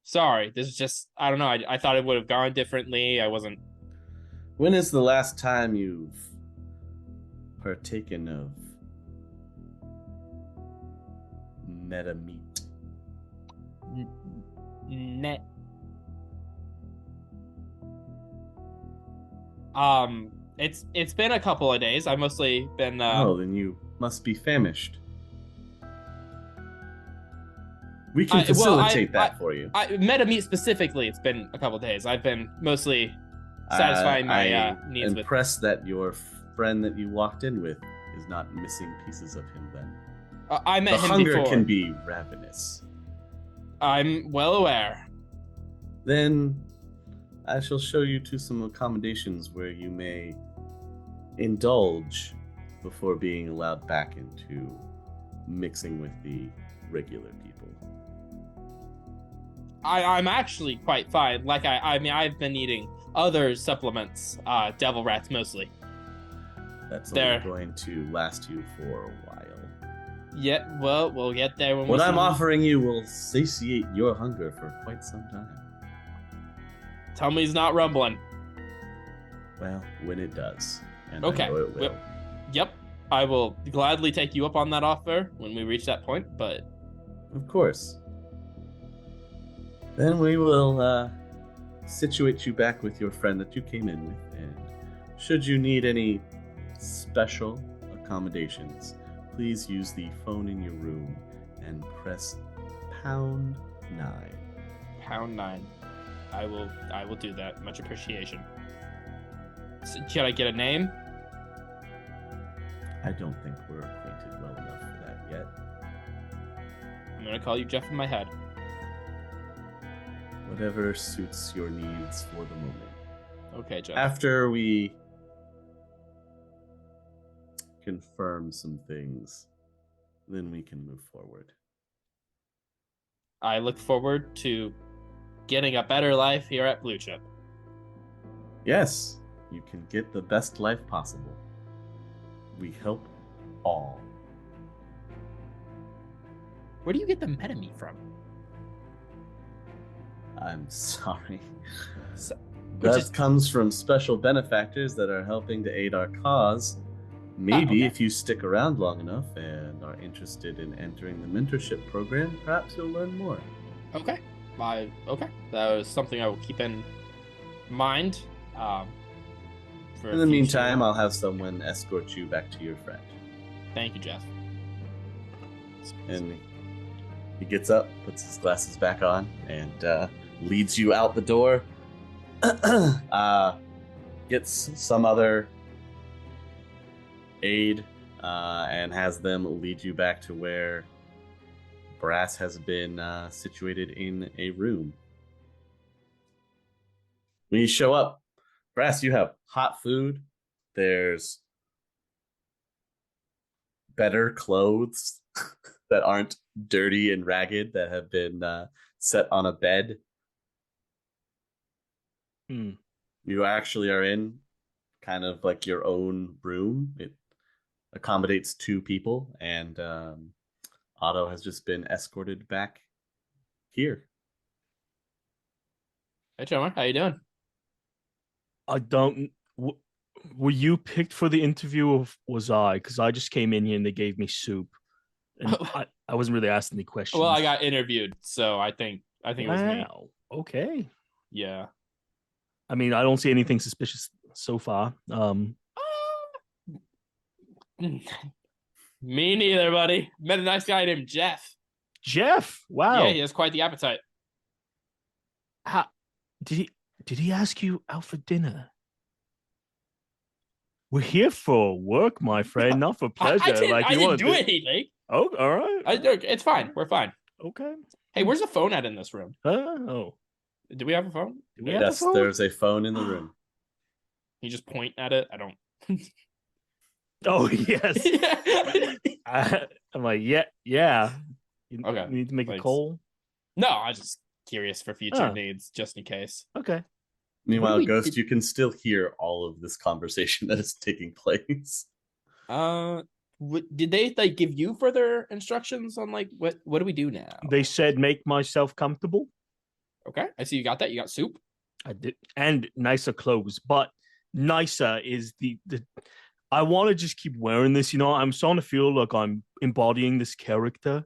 Sorry. This is just, I don't know. I thought it would have gone differently. I wasn't. When is the last time you've partaken of meta meat? Net. It's been a couple of days. I've mostly been. Oh, then you must be famished. We can facilitate that for you. Meta meat specifically, it's been a couple of days. I've been mostly satisfying my needs. I'm impressed that your friend that you walked in with is not missing pieces of him. Then I met the him hunger before. can be ravenous. I'm well aware. Then I shall show you to some accommodations where you may indulge before being allowed back into mixing with the regular people. I'm actually quite fine. Like I mean, I've been eating other supplements, devil rats mostly. That's only going to last you for a while. Yeah, well, we'll get there when what I'm offering you will satiate your hunger for quite some time. Tell me he's not rumbling. Well, when it does. And okay. I know it will. Yep. I will gladly take you up on that offer when we reach that point, but... Of course. Then we will situate you back with your friend that you came in with, and should you need any special accommodations, please use the phone in your room and press #9. #9. I will do that. Much appreciation. So, should I get a name? I don't think we're acquainted well enough for that yet. I'm gonna call you Jeff in my head. Whatever suits your needs for the moment. Okay, Jeff. After we confirm some things, then we can move forward. I look forward to getting a better life here at Blue Chip. Yes, you can get the best life possible. We help all. Where do you get the meta meat from? I'm sorry. So, that comes from special benefactors that are helping to aid our cause. Maybe if you stick around long enough and are interested in entering the mentorship program, perhaps you'll learn more. Okay. Okay. That was something I will keep in mind. In the meantime, I'll have someone escort you back to your friend. Thank you, Jeff. And he gets up, puts his glasses back on, and leads you out the door. Gets some other aid and has them lead you back to where Brass has been situated in a room. When you show up, Brass, you have hot food. There's better clothes that aren't dirty and ragged that have been set on a bed. You actually are in kind of like your own room. It accommodates 2 people, and Otto has just been escorted back here. Hey, Chummer, how you doing? I don't. Were you picked for the interview, or was I? Because I just came in here and they gave me soup, and I wasn't really asked any questions. Well, I got interviewed, so I think it was me. Okay. Yeah. I mean, I don't see anything suspicious so far. Me neither, buddy. Met a nice guy named Jeff. Jeff? Wow. Yeah, he has quite the appetite. How did he ask you out for dinner? We're here for work, my friend, not for pleasure. I didn't do anything. Oh, all right. It's fine. We're fine. Okay. Hey, where's the phone at in this room? Oh. Do we have a phone? Yes, there's a phone in the room. You just point at it. I don't. Oh yes. I'm like, yeah. Okay. You need to make a call. No, I was just curious for future needs, just in case. Okay. Meanwhile, Ghost, you can still hear all of this conversation that is taking place. Did they give you further instructions on what do we do now? They said make myself comfortable. Okay, I see you got that. You got soup. I did, and nicer clothes, but nicer is the I want to just keep wearing this. I'm starting to feel like I'm embodying this character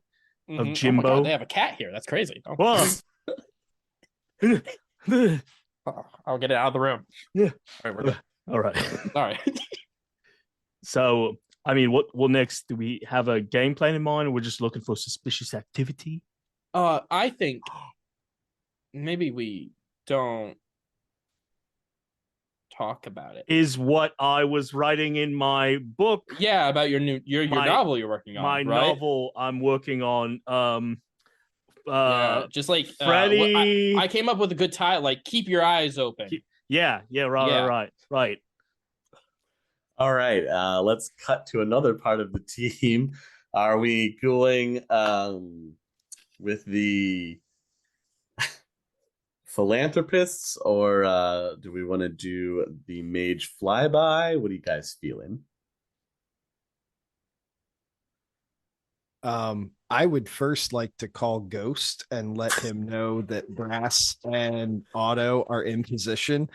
of Jimbo. Oh my God, they have a cat here. That's crazy. Oh. I'll get it out of the room. Yeah. All right, we're good. All right. All right. So, I mean, what next? Do we have a game plan in mind, or we're just looking for suspicious activity? I think maybe we don't talk about it. Is what I was writing in my book. Yeah, about your novel you're working on. My right? novel I'm working on. Yeah, just like Freddy. I came up with a good title, like keep your eyes open. Right. All right, let's cut to another part of the team. Are we going with the philanthropists, or do we want to do the mage flyby? What are you guys feeling? I would first like to call Ghost and let him know that Brass and Otto are in position.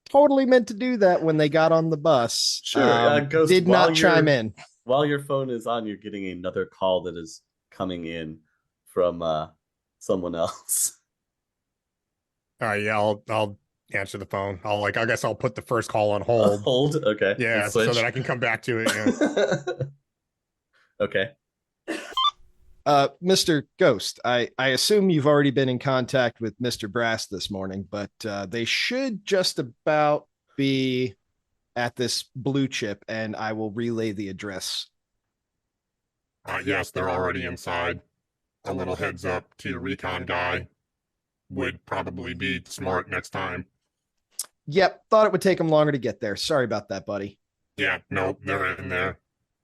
Totally meant to do that when they got on the bus. Sure. Ghost, did not chime in. While your phone is on, you're getting another call that is coming in from someone else. All right, yeah, I'll answer the phone. I guess I'll put the first call on hold. Hold, okay. Yeah, so that I can come back to it. Yeah. Okay. Mr. Ghost, I assume you've already been in contact with Mr. Brass this morning, but they should just about be at this blue chip, and I will relay the address. Yes, they're already inside. A little heads up to your recon guy would probably be smart next time. Yep, thought it would take them longer to get there. Sorry about that, buddy. Yeah, nope, they're in there.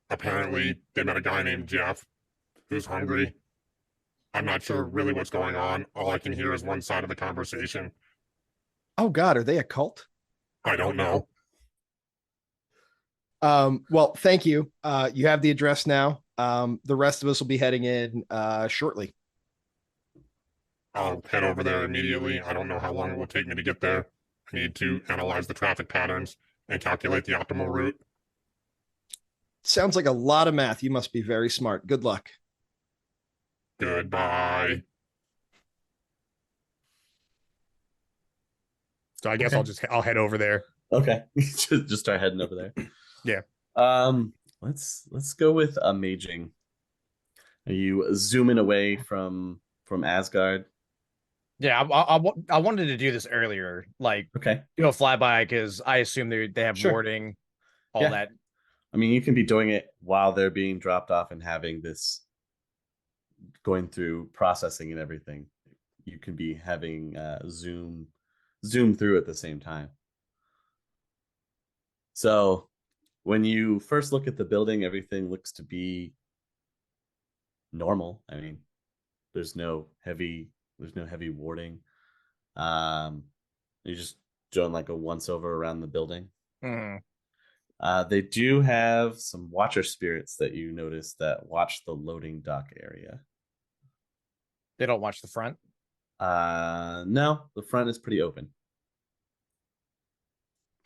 Apparently, they met a guy named Jeff who's hungry. I'm not sure really what's going on. All I can hear is one side of the conversation. Oh God, are they a cult? I don't know. Well, thank you. You have the address now. The rest of us will be heading in shortly. I'll head over there immediately. I don't know how long it will take me to get there. I need to analyze the traffic patterns and calculate the optimal route. Sounds like a lot of math. You must be very smart. Good luck. Goodbye. So I guess I'll head over there. Okay. just start heading over there. Yeah. Let's go with Amaging. Are you zooming away from Asgard? Yeah, I wanted to do this earlier, Okay. Flyby, because I assume they have Sure. warding, all that. I mean, you can be doing it while they're being dropped off and having this going through processing and everything. You can be having zoom through at the same time. So when you first look at the building, everything looks to be normal. I mean, there's no heavy warding. You're just doing like a once over around the building. They do have some watcher spirits that you notice that watch the loading dock area. They don't watch the front? No, the front is pretty open.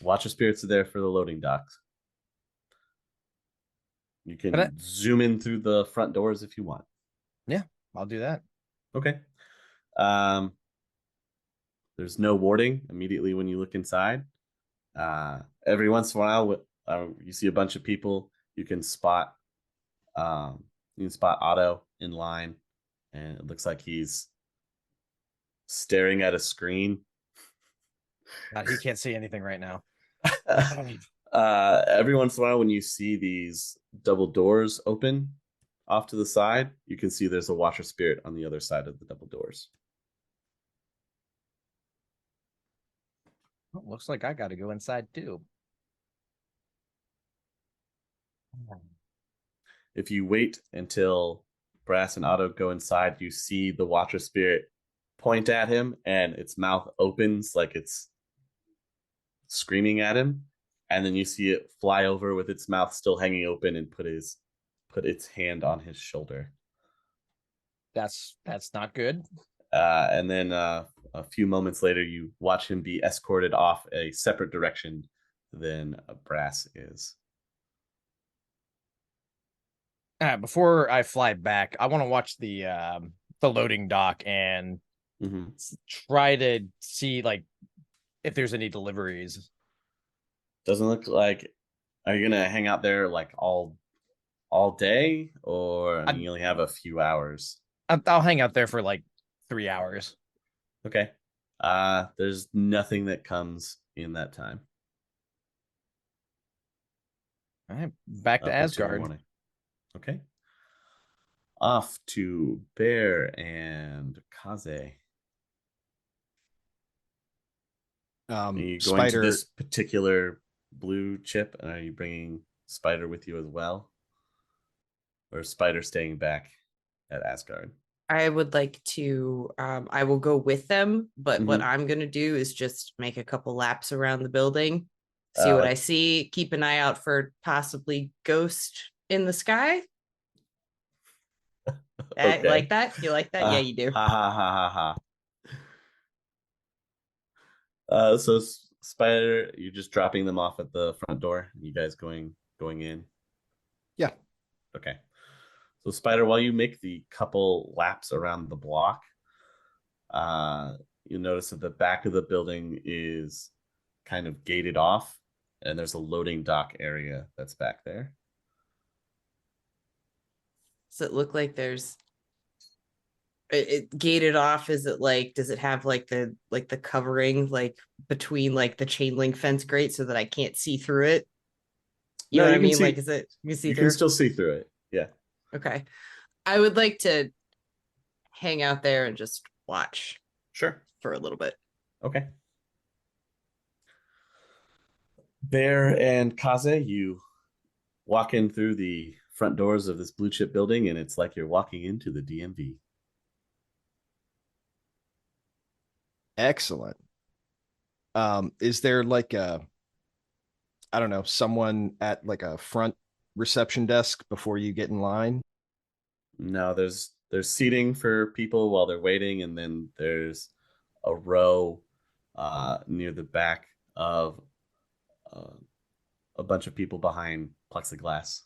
Watcher spirits are there for the loading docks. You can zoom in through the front doors if you want. Yeah, I'll do that. Okay. There's no warding immediately when you look inside. Every once in a while, you see a bunch of people. You can spot Otto in line, and it looks like he's staring at a screen. God, he can't see anything right now. Every once in a while, when you see these double doors open off to the side, you can see there's a watcher spirit on the other side of the double doors. Well, looks like I got to go inside too. If you wait until Brass and Otto go inside, you see the watcher spirit point at him, and its mouth opens like it's screaming at him, and then you see it fly over with its mouth still hanging open and put its hand on his shoulder. That's not good. And then a few moments later, you watch him be escorted off a separate direction than Brass is. Before I fly back, I want to watch the loading dock and try to see like if there's any deliveries. Doesn't look like. Are you gonna hang out there like all day, or you only have a few hours? I'll hang out there for like 3 hours. Okay. There's nothing that comes in that time. All right, back to Asgard. Okay. Off to Bear and Kaze. Are you going to this particular blue chip, and are you bringing Spider with you as well? Or is Spider staying back at Asgard? I would like to, I will go with them, but what I'm going to do is just make a couple laps around the building, see what I see, keep an eye out for possibly ghost in the sky. Okay. Like that? You like that? Yeah, you do. Ha ha ha ha ha. So Spider, you're just dropping them off at the front door. You guys going in? Yeah. Okay. So Spider, while you make the couple laps around the block, you notice that the back of the building is kind of gated off, and there's a loading dock area that's back there. Does it look like there's it gated off? Is it like, does it have like the covering like between like the chain link fence grate so that I can't see through it? You know what I mean? Like, is it you can still see through it? Yeah. Okay. I would like to hang out there and just watch. Sure. For a little bit. Okay. Bear and Kaze, you walk in through the front doors of this blue chip building, and it's like you're walking into the DMV. Excellent. Is there like I don't know, someone at like a front reception desk before you get in line? No, there's seating for people while they're waiting, and then there's a row near the back of a bunch of people behind plexiglass.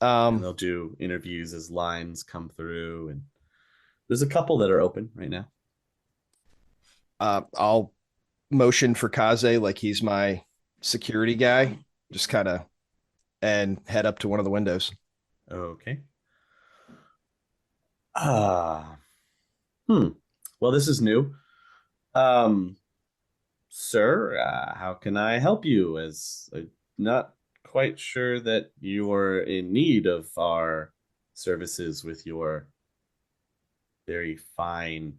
And they'll do interviews as lines come through, and there's a couple that are open right now. I'll motion for Kaze like he's my security guy, just kind of, and head up to one of the windows. Okay. Well, this is new. Sir, how can I help you? As I'm not quite sure that you are in need of our services with your very fine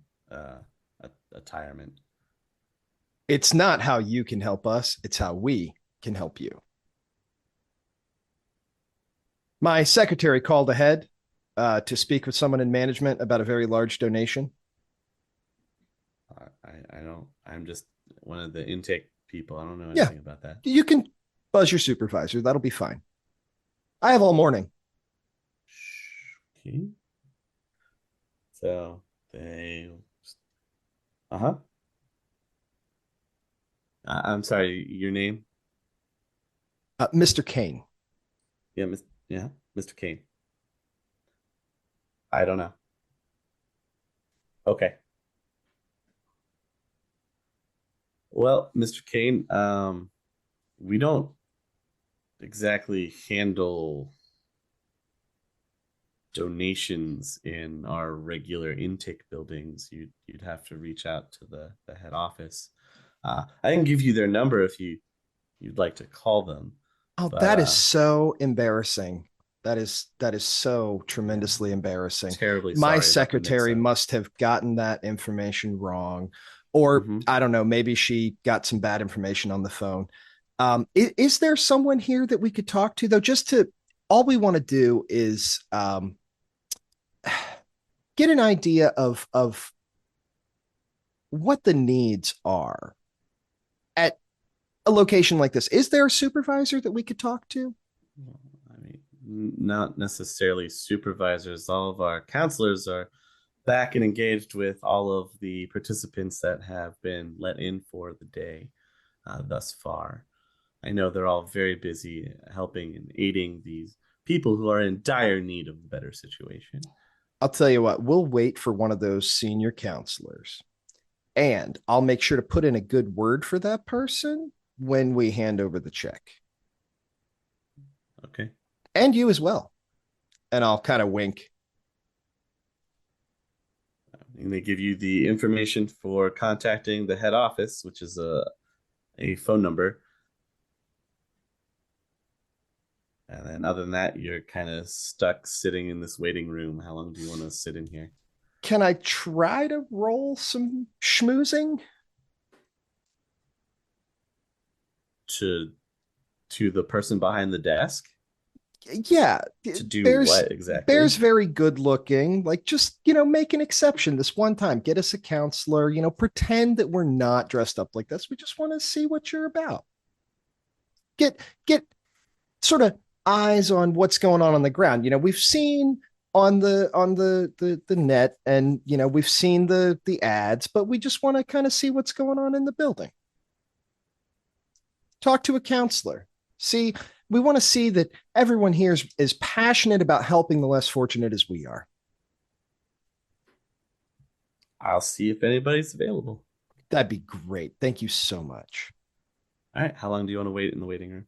attirement. It's not how you can help us, it's how we can help you. My secretary called ahead to speak with someone in management about a very large donation. I'm just one of the intake people. I don't know anything about that. You can buzz your supervisor. That'll be fine. I have all morning. Okay. So they... I'm sorry, your name? Mr. Kane. Yeah, Mr. Kane. I don't know. Okay. Well, Mr. Kane, we don't exactly handle donations in our regular intake buildings. You'd have to reach out to the head office. I can give you their number if you'd like to call them. Oh, but, that is so embarrassing. That is so tremendously embarrassing. Terribly sorry. My secretary must have gotten that information wrong. Or I don't know, maybe she got some bad information on the phone. Is there someone here that we could talk to, though? All we want to do is get an idea of what the needs are at a location like this. Is there a supervisor that we could talk to? I mean, not necessarily supervisors. All of our counselors are back and engaged with all of the participants that have been let in for the day thus far. I know they're all very busy helping and aiding these people who are in dire need of a better situation. I'll tell you what, we'll wait for one of those senior counselors, and I'll make sure to put in a good word for that person when we hand over the check. Okay. And you as well. And I'll kind of wink. And they give you the information for contacting the head office, which is a phone number. And then other than that, you're kind of stuck sitting in this waiting room. How long do you want to sit in here? Can I try to roll some schmoozing? To the person behind the desk? Yeah. To do what exactly? Bear's very good looking. Like, just, make an exception this one time. Get us a counselor, pretend that we're not dressed up like this. We just want to see what you're about. Get sort of eyes on what's going on the ground. We've seen on the net, and we've seen the ads, but we just want to kind of see what's going on in the building. Talk to a counselor. See, we want to see that everyone here is passionate about helping the less fortunate as we are. I'll see if anybody's available. That'd be great. Thank you so much. All right. How long do you want to wait in the waiting room?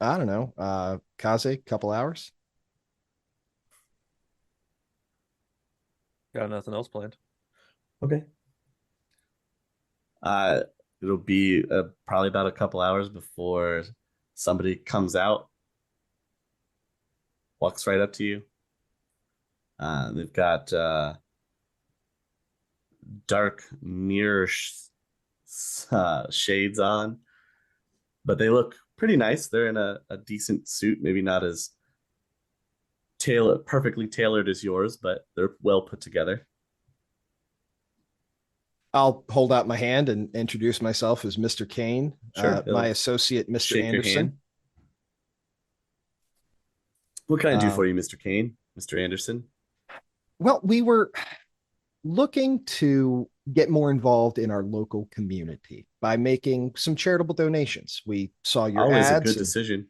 I don't know. Kaze, couple hours. Got nothing else planned. Okay. It'll be probably about a couple hours before somebody comes out, walks right up to you. They've got dark mirror shades on, but they look pretty nice. They're in a decent suit, maybe not as perfectly tailored as yours, but they're well put together. I'll hold out my hand and introduce myself as Mr. Kane, Sure, my associate, Mr. Anderson. What can I do for you, Mr. Kane, Mr. Anderson? Well, we were looking to get more involved in our local community by making some charitable donations. We saw your Always ads. A good decision.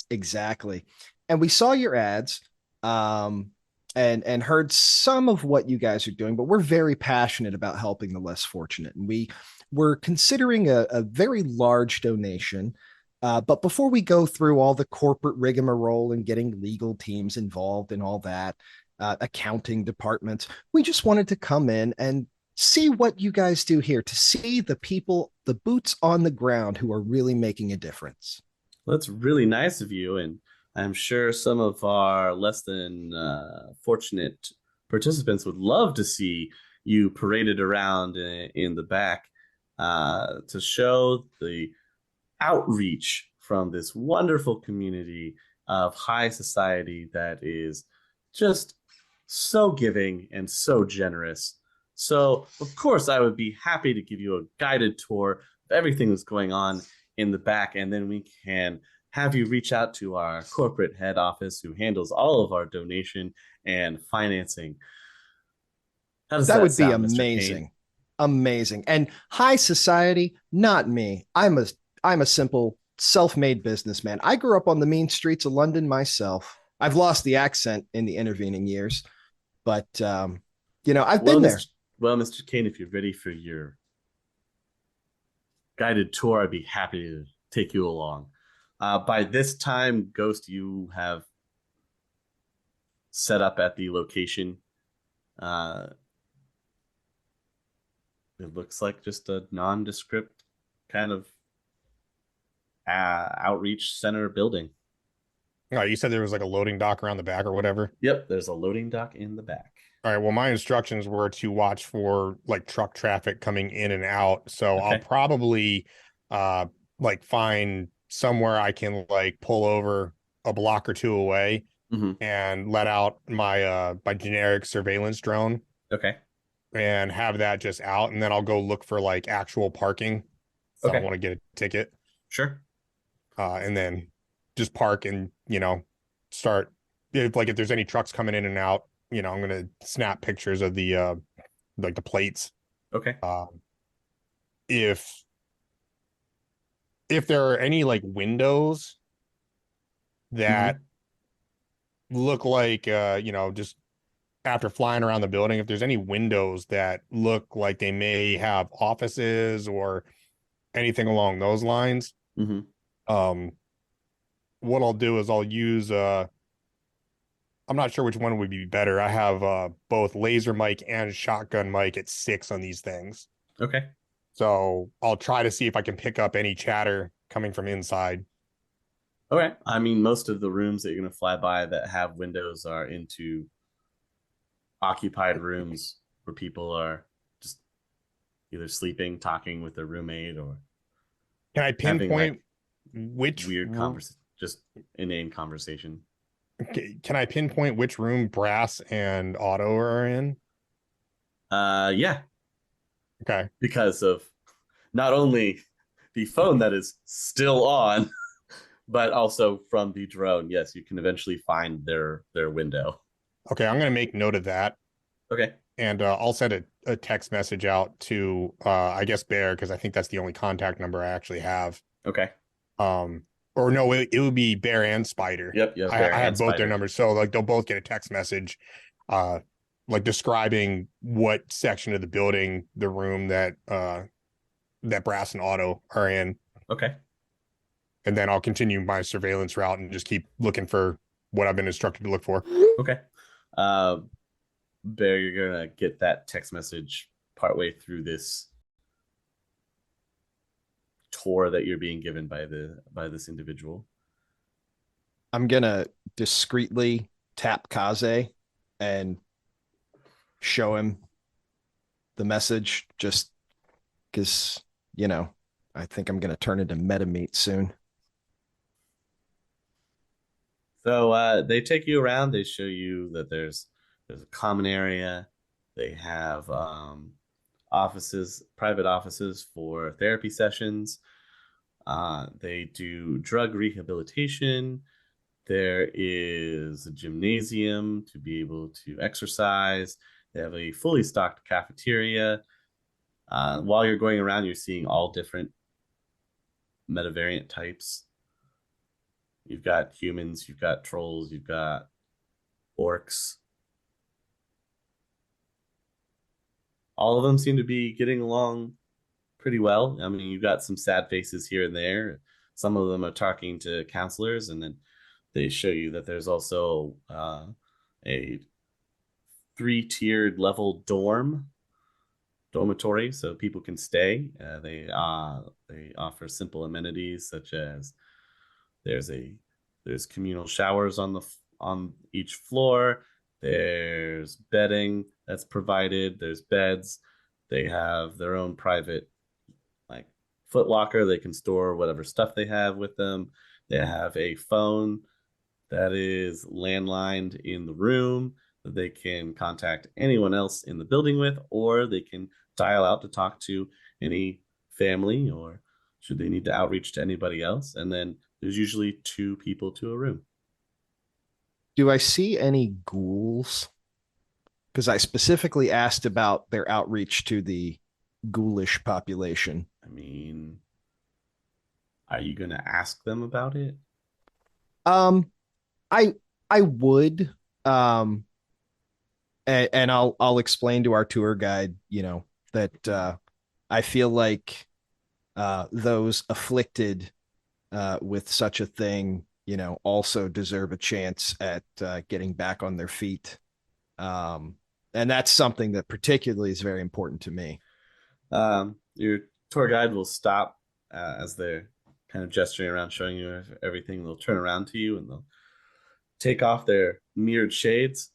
Exactly. And we saw your ads and heard some of what you guys are doing, but we're very passionate about helping the less fortunate. And we were considering a very large donation. But before we go through all the corporate rigmarole and getting legal teams involved and all that, accounting departments, we just wanted to come in and see what you guys do here, to see the people, the boots on the ground who are really making a difference. Well, that's really nice of you. And I'm sure some of our less than fortunate participants would love to see you paraded around in the back to show the outreach from this wonderful community of high society that is just so giving and so generous. So, of course, I would be happy to give you a guided tour of everything that's going on in the back, and then we can have you reach out to our corporate head office who handles all of our donation and financing. How does that would sound, be Mr. amazing. Kane? Amazing. And high society, not me. I'm a simple self-made businessman. I grew up on the mean streets of London myself. I've lost the accent in the intervening years, but I've been there. Well, Mr. Kane, if you're ready for your guided tour, I'd be happy to take you along. By this time, Ghost, you have set up at the location. It looks like just a nondescript kind of outreach center building. Oh, you said there was like a loading dock around the back or whatever? Yep, there's a loading dock in the back. All right, well, my instructions were to watch for like truck traffic coming in and out. So Okay. I'll probably like find somewhere I can like pull over a block or two away and let out my my generic surveillance drone. Okay. And have that just out, and then I'll go look for like actual parking. So I don't want to get a ticket. Sure. And then just park and start if there's any trucks coming in and out, I'm gonna snap pictures of the like the plates. Okay. If there are any like windows that look like just after flying around the building, if there's any windows that look like they may have offices or anything along those lines, what I'll do is I'll use I'm not sure which one would be better. I have both laser mic and shotgun mic at 6 on these things. Okay. So I'll try to see if I can pick up any chatter coming from inside. Okay. I mean, most of the rooms that you're going to fly by that have windows are into occupied rooms where people are just either sleeping, talking with their roommate, or can I pinpoint like which weird conversation, just inane conversation? Can I pinpoint which room Brass and Otto are in? Yeah. Okay. Because of not only the phone that is still on, but also from the drone. Yes, you can eventually find their window. Okay, I'm going to make note of that. Okay. And I'll send a text message out to, I guess, Bear, because I think that's the only contact number I actually have. Okay. Or no, it would be Bear and Spider. Yep. I have both their numbers. So like they'll both get a text message like describing what section of the building, the room that Brass and Otto are in. Okay. And then I'll continue my surveillance route and just keep looking for what I've been instructed to look for. Okay. Bear, you're gonna get that text message partway through this tour that you're being given by this individual. I'm gonna discreetly tap Kaze and show him the message, just because I think I'm gonna turn into meta meat soon. So they take you around. They show you that there's a common area. They have offices, private offices for therapy sessions. They do drug rehabilitation. There is a gymnasium to be able to exercise. They have a fully stocked cafeteria. While you're going around, you're seeing all different metavariant types. You've got humans, you've got trolls, you've got orcs. All of them seem to be getting along pretty well. I mean, you've got some sad faces here and there. Some of them are talking to counselors, and then they show you that there's also a 3-tiered level dormitory, so people can stay. They offer simple amenities such as there's communal showers on each floor. There's bedding that's provided. There's beds. They have their own private like foot locker. They can store whatever stuff they have with them. They have a phone that is landlined in the room that they can contact anyone else in the building with, or they can dial out to talk to any family, or should they need to outreach to anybody else. And then there's usually 2 people to a room. Do I see any ghouls? Because I specifically asked about their outreach to the ghoulish population. I mean, are you going to ask them about it? I would, and I'll explain to our tour guide, that I feel like those afflicted with such a thing, also deserve a chance at getting back on their feet. And that's something that particularly is very important to me. Your tour guide will stop as they're kind of gesturing around, showing you everything. They'll turn around to you and they'll take off their mirrored shades.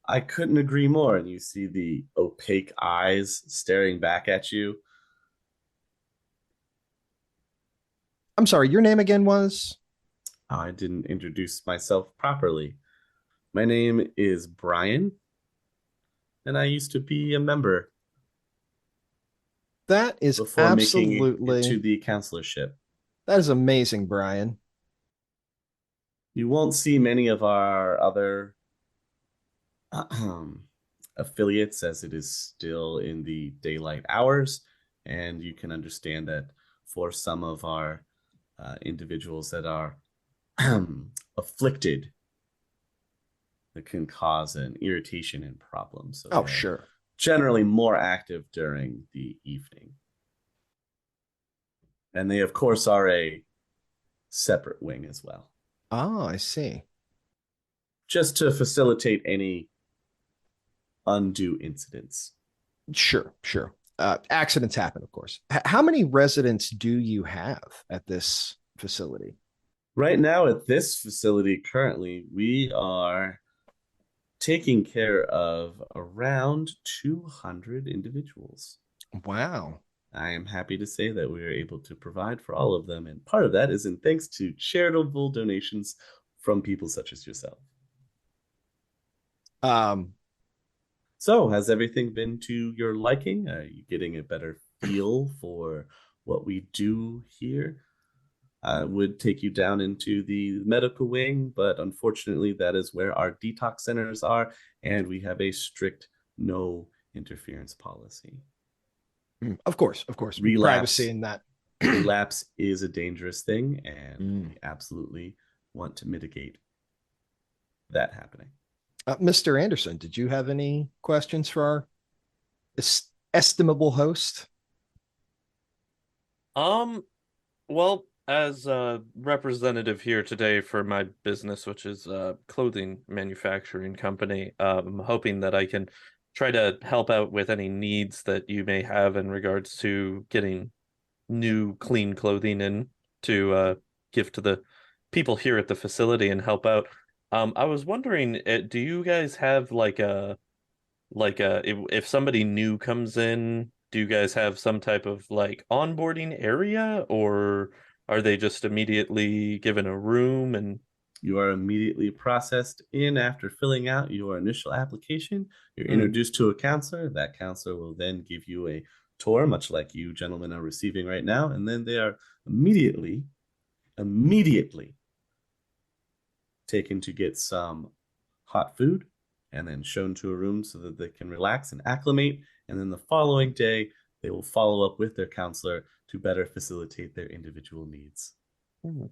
I couldn't agree more. And you see the opaque eyes staring back at you. I'm sorry, your name again was? I didn't introduce myself properly. My name is Brian, and I used to be a member. That is before absolutely making it to the counselorship. That is amazing, Brian. You won't see many of our other affiliates, as it is still in the daylight hours, and you can understand that for some of our individuals that are afflicted, it can cause an irritation and problems. So Oh, they're sure. generally more active during the evening. And they, of course, are a separate wing as well. Oh, I see. Just to facilitate any undue incidents. Sure, sure. Accidents happen, of course. How many residents do you have at this facility? Right now, at this facility, currently, we are taking care of around 200 individuals. Wow. I am happy to say that we are able to provide for all of them, and part of that is in thanks to charitable donations from people such as yourself. So, has everything been to your liking? Are you getting a better feel for what we do here? I would take you down into the medical wing, but unfortunately, that is where our detox centers are, and we have a strict no interference policy. Of course. Relapse. Privacy in that. Relapse is a dangerous thing, and we absolutely want to mitigate that happening. Mr. Anderson, did you have any questions for our estimable host? Well, as a representative here today for my business, which is a clothing manufacturing company, I'm hoping that I can try to help out with any needs that you may have in regards to getting new clean clothing in to give to the people here at the facility and help out. I was wondering, do you guys have like a if somebody new comes in, do you guys have some type of like onboarding area, or are they just immediately given a room and you are immediately processed in after filling out your initial application? You're introduced to a counselor. That counselor will then give you a tour, much like you gentlemen are receiving right now, and then they are immediately taken to get some hot food and then shown to a room so that they can relax and acclimate. And then the following day, they will follow up with their counselor to better facilitate their individual needs.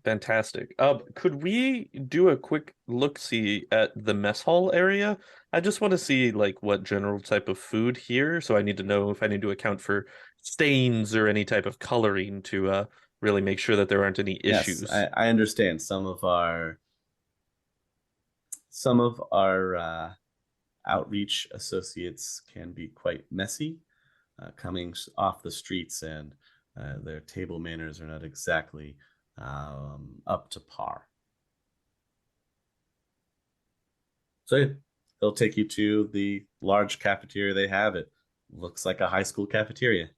Fantastic. Could we do a quick look-see at the mess hall area? I just want to see like what general type of food here, so I need to know if I need to account for stains or any type of coloring to really make sure that there aren't any issues. Yes, I understand some of our outreach associates can be quite messy, coming off the streets, and their table manners are not exactly up to par. So yeah, they'll take you to the large cafeteria they have. It looks like a high school cafeteria.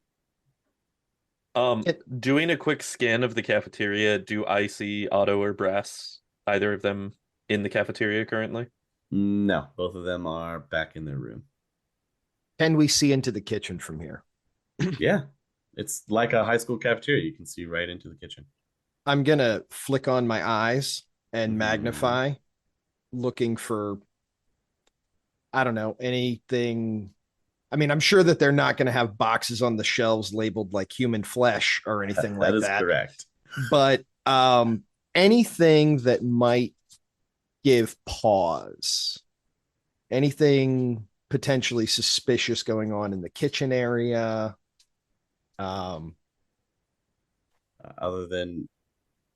Doing a quick scan of the cafeteria, do I see Otto or Brass, either of them, in the cafeteria currently? No, both of them are back in their room. Can we see into the kitchen from here? Yeah, it's like a high school cafeteria. You can see right into the kitchen. I'm going to flick on my eyes and magnify, looking for, I don't know, anything. I mean, I'm sure that they're not going to have boxes on the shelves labeled like human flesh or anything like that. That is correct. But anything that might give pause, anything potentially suspicious going on in the kitchen area, other than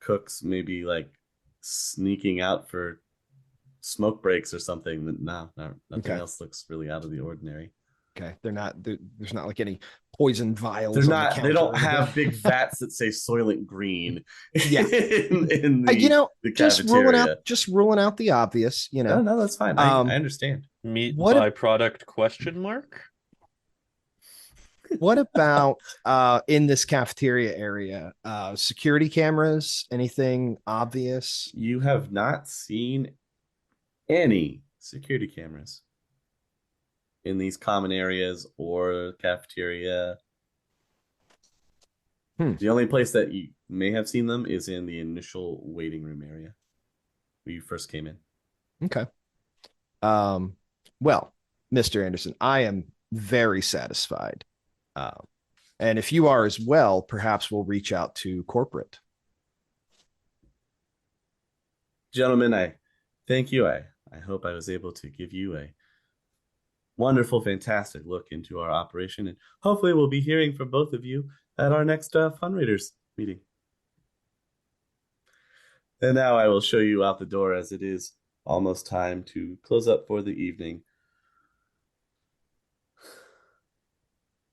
cooks maybe like sneaking out for smoke breaks or something. No, nothing else looks really out of the ordinary. Okay, there's not like any poison vials. They're not. They don't have big vats that say Soylent Green. Yeah, in the, the just ruling out the obvious. No, that's fine. I understand. Meat byproduct question mark. What about in this cafeteria area? Security cameras? Anything obvious? You have not seen any security cameras in these common areas or cafeteria. The only place that you may have seen them is in the initial waiting room area where you first came in. Okay. Well, Mr. Anderson, I am very satisfied. And if you are as well, perhaps we'll reach out to corporate. Gentlemen, I thank you. I hope I was able to give you a wonderful, fantastic look into our operation, and hopefully we'll be hearing from both of you at our next fundraisers meeting. And now I will show you out the door, as it is almost time to close up for the evening.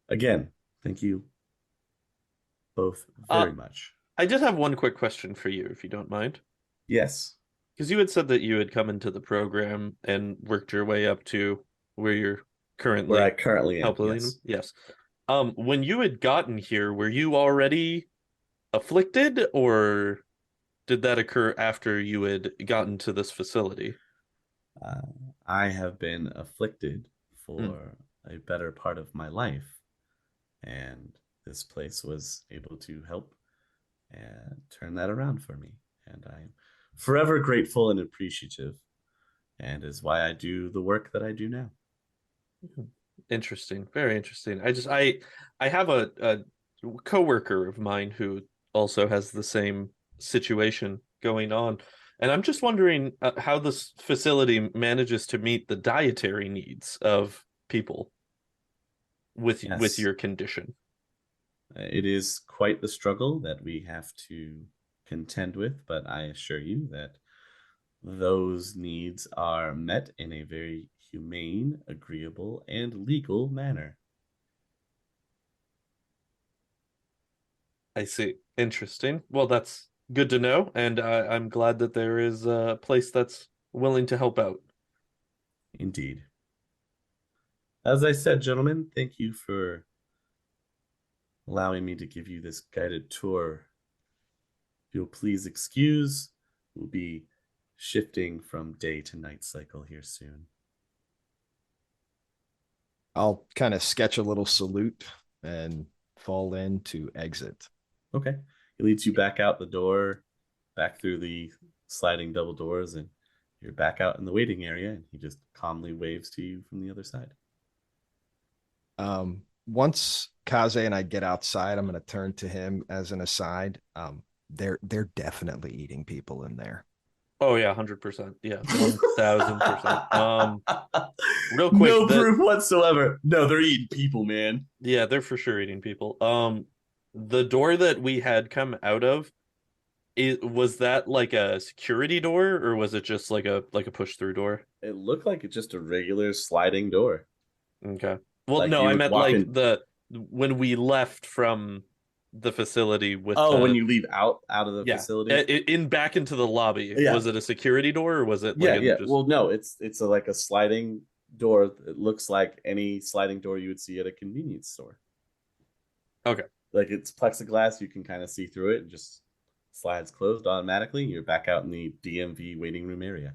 Again, thank you both very much. I just have one quick question for you, if you don't mind. Yes. Because you had said that you had come into the program and worked your way up to where you're currently. Where I currently am. Helping Yes. them. Yes. When you had gotten here, were you already afflicted, or did that occur after you had gotten to this facility? I have been afflicted for a better part of my life, and this place was able to help and turn that around for me, and I'm forever grateful and appreciative, and is why I do the work that I do now. Interesting, very interesting. I have a coworker of mine who also has the same situation going on, and I'm just wondering how this facility manages to meet the dietary needs of people with your condition. It is quite the struggle that we have to contend with, but I assure you that those needs are met in a very humane, agreeable, and legal manner. I see. Interesting. Well, that's good to know, and I'm glad that there is a place that's willing to help out. Indeed. As I said, gentlemen, thank you for allowing me to give you this guided tour. If you'll please excuse, we'll be shifting from day to night cycle here soon. I'll kind of sketch a little salute and fall in to exit. Okay. He leads you back out the door, back through the sliding double doors, and you're back out in the waiting area, and he just calmly waves to you from the other side. Once Kaze and I get outside, I'm going to turn to him as an aside. They're definitely eating people in there. Oh yeah, 100%. Yeah, 1000%. Real quick, no proof whatsoever. No, they're eating people, man. Yeah, they're for sure eating people. The door that we had come out of, was that like a security door, or was it just like a push through door? It looked like it's just a regular sliding door. Okay. Well, Like no, you I would meant walk like in- when we left from the facility with when you leave out of the facility, back into the lobby. Yeah. Was it a security door, or was it like just... Well, no, it's like a sliding door. It looks like any sliding door you would see at a convenience store. Okay. Like it's plexiglass, you can kind of see through it, and just slides closed automatically. You're back out in the DMV waiting room area.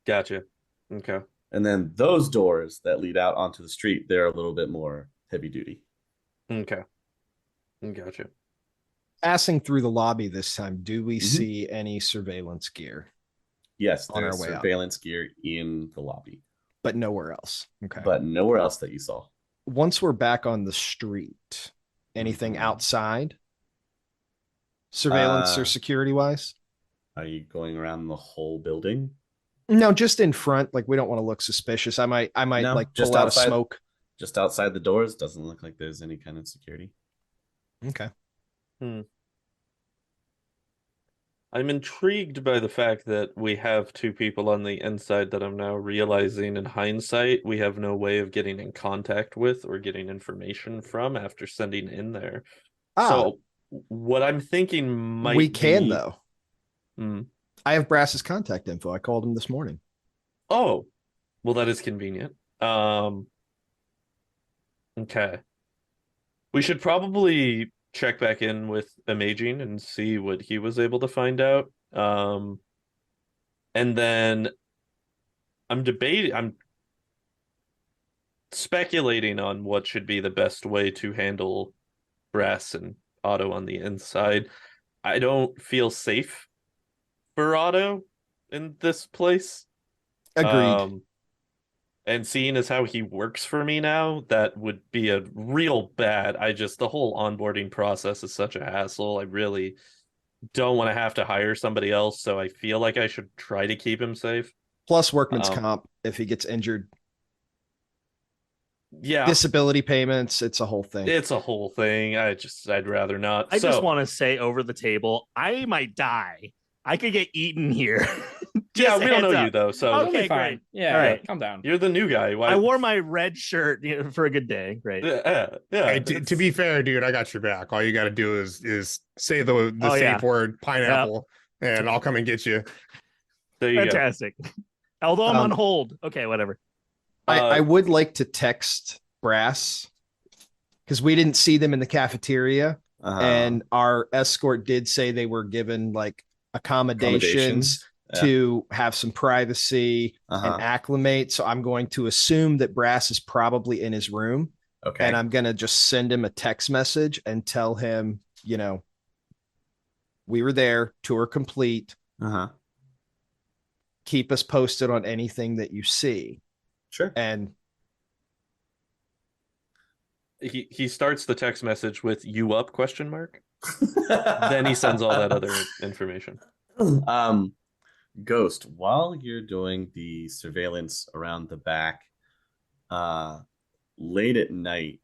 Gotcha. Okay. And then those doors that lead out onto the street, they're a little bit more heavy duty. Okay. Gotcha. Passing through the lobby this time, do we see any surveillance gear? Yes, on our there's way surveillance gear in the lobby. But nowhere else. Okay. But nowhere else that you saw. Once we're back on the street, anything outside? Surveillance or security wise? Are you going around the whole building? No, just in front. Like we don't want to look suspicious. I might No, like just pull out outside, a smoke. Just outside the doors. Doesn't look like there's any kind of security. Okay. I'm intrigued by the fact that we have two people on the inside that I'm now realizing in hindsight we have no way of getting in contact with or getting information from after sending in there. So what I'm thinking might we can be... though. I have Brass's contact info. I called him this morning. Oh, well, that is convenient. Okay. We should probably check back in with Amaging and see what he was able to find out. And then I'm speculating on what should be the best way to handle Brass and Otto on the inside. I don't feel safe for Otto in this place. Agreed. And seeing as how he works for me now, that would be a real bad. The whole onboarding process is such a hassle. I really don't want to have to hire somebody else, so I feel like I should try to keep him safe. Plus workman's comp if he gets injured. Yeah. Disability payments, it's a whole thing. It's a whole thing. I'd rather not. I just want to say over the table, I might die. I could get eaten here. Yeah, we don't know up. you though, so okay, great. Yeah, all right, calm down. You're the new guy. Why? I wore my red shirt for a good day. Great. Yeah. Hey, to be fair, dude, I got your back. All you got to do is say the safe word pineapple, and I'll come and get you. There you Fantastic. Although I'm on hold. Okay, whatever. I would like to text Brass because we didn't see them in the cafeteria, and our escort did say they were given like accommodations. To have some privacy and acclimate. So I'm going to assume that Brass is probably in his room. Okay. And I'm going to just send him a text message and tell him, you know, we were there, tour complete. Keep us posted on anything that you see. Sure. And he starts the text message with "you up?" ? Then he sends all that other information. Ghost, while you're doing the surveillance around the back, late at night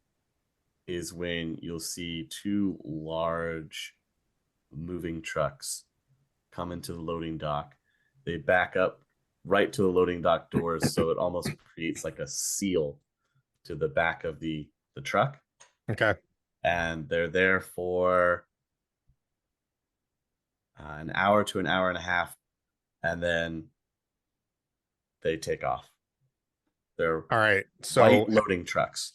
is when you'll see two large moving trucks come into the loading dock. They back up right to the loading dock doors, so it almost creates like a seal to the back of the truck. Okay. And they're there for an hour to an hour and a half. And then they take off. They're all right. So white loading trucks.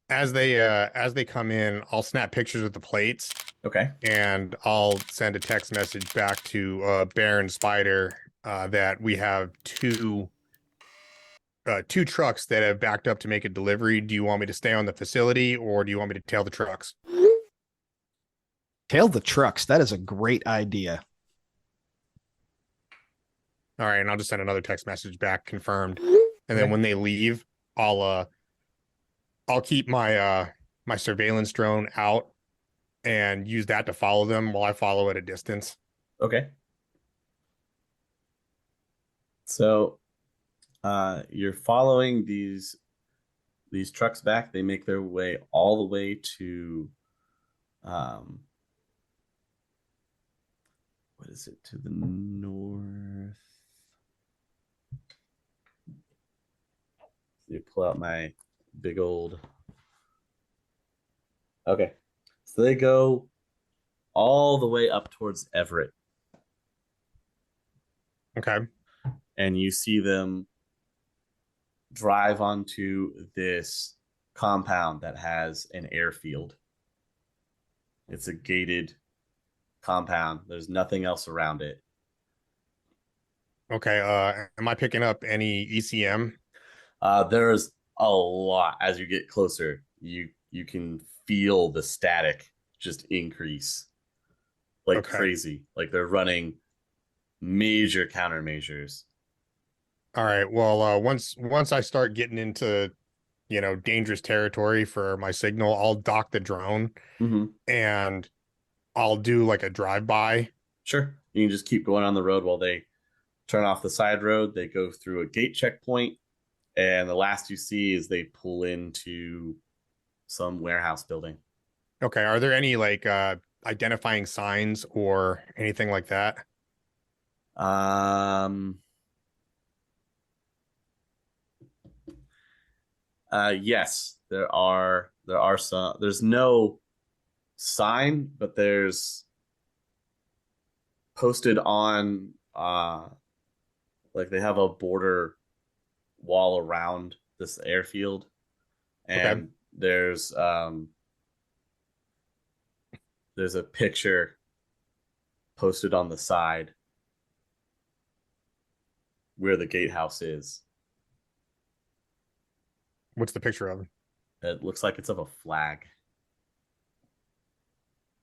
As they come in, I'll snap pictures of the plates. Okay. And I'll send a text message back to Bear and Spider that we have two trucks that have backed up to make a delivery. Do you want me to stay on the facility, or do you want me to tail the trucks? Tail the trucks. That is a great idea. All right, and I'll just send another text message back, confirmed. And then when they leave, I'll keep my my surveillance drone out and use that to follow them while I follow at a distance. Okay. So you're following these trucks back. They make their way all the way to what is it, to the north? You pull out my big old. Okay. So they go all the way up towards Everett. Okay. And you see them drive onto this compound that has an airfield. It's a gated compound. There's nothing else around it. Okay. Am I picking up any ECM? There's a lot. As you get closer, you can feel the static just increase like crazy. Like they're running major countermeasures. All right. Well, once I start getting into, dangerous territory for my signal, I'll dock the drone and I'll do like a drive-by. Sure. You can just keep going on the road while they turn off the side road. They go through a gate checkpoint, and the last you see is they pull into some warehouse building. Okay. Are there any like identifying signs or anything like that? Yes, there are some. There's no sign, but there's posted on like they have a border wall around this airfield, and there's a picture posted on the side where the gatehouse is. What's the picture of? It looks like it's of a flag.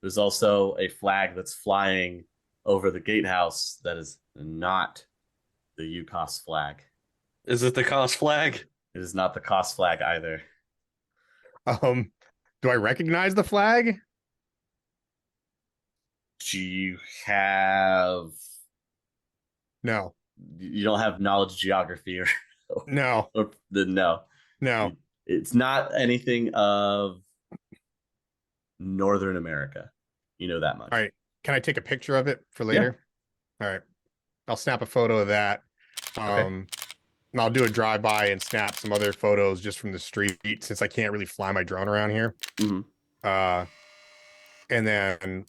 There's also a flag that's flying over the gatehouse that is not the UCOS flag. Is it the COS flag? It is not the cost flag either. Do I recognize the flag? Do you have? No. You don't have knowledge of geography or No. or no. No. It's not anything of Northern America. You know that much. All right. Can I take a picture of it for later? Yeah. All right. I'll snap a photo of that. And I'll do a drive-by and snap some other photos just from the street since I can't really fly my drone around here. And then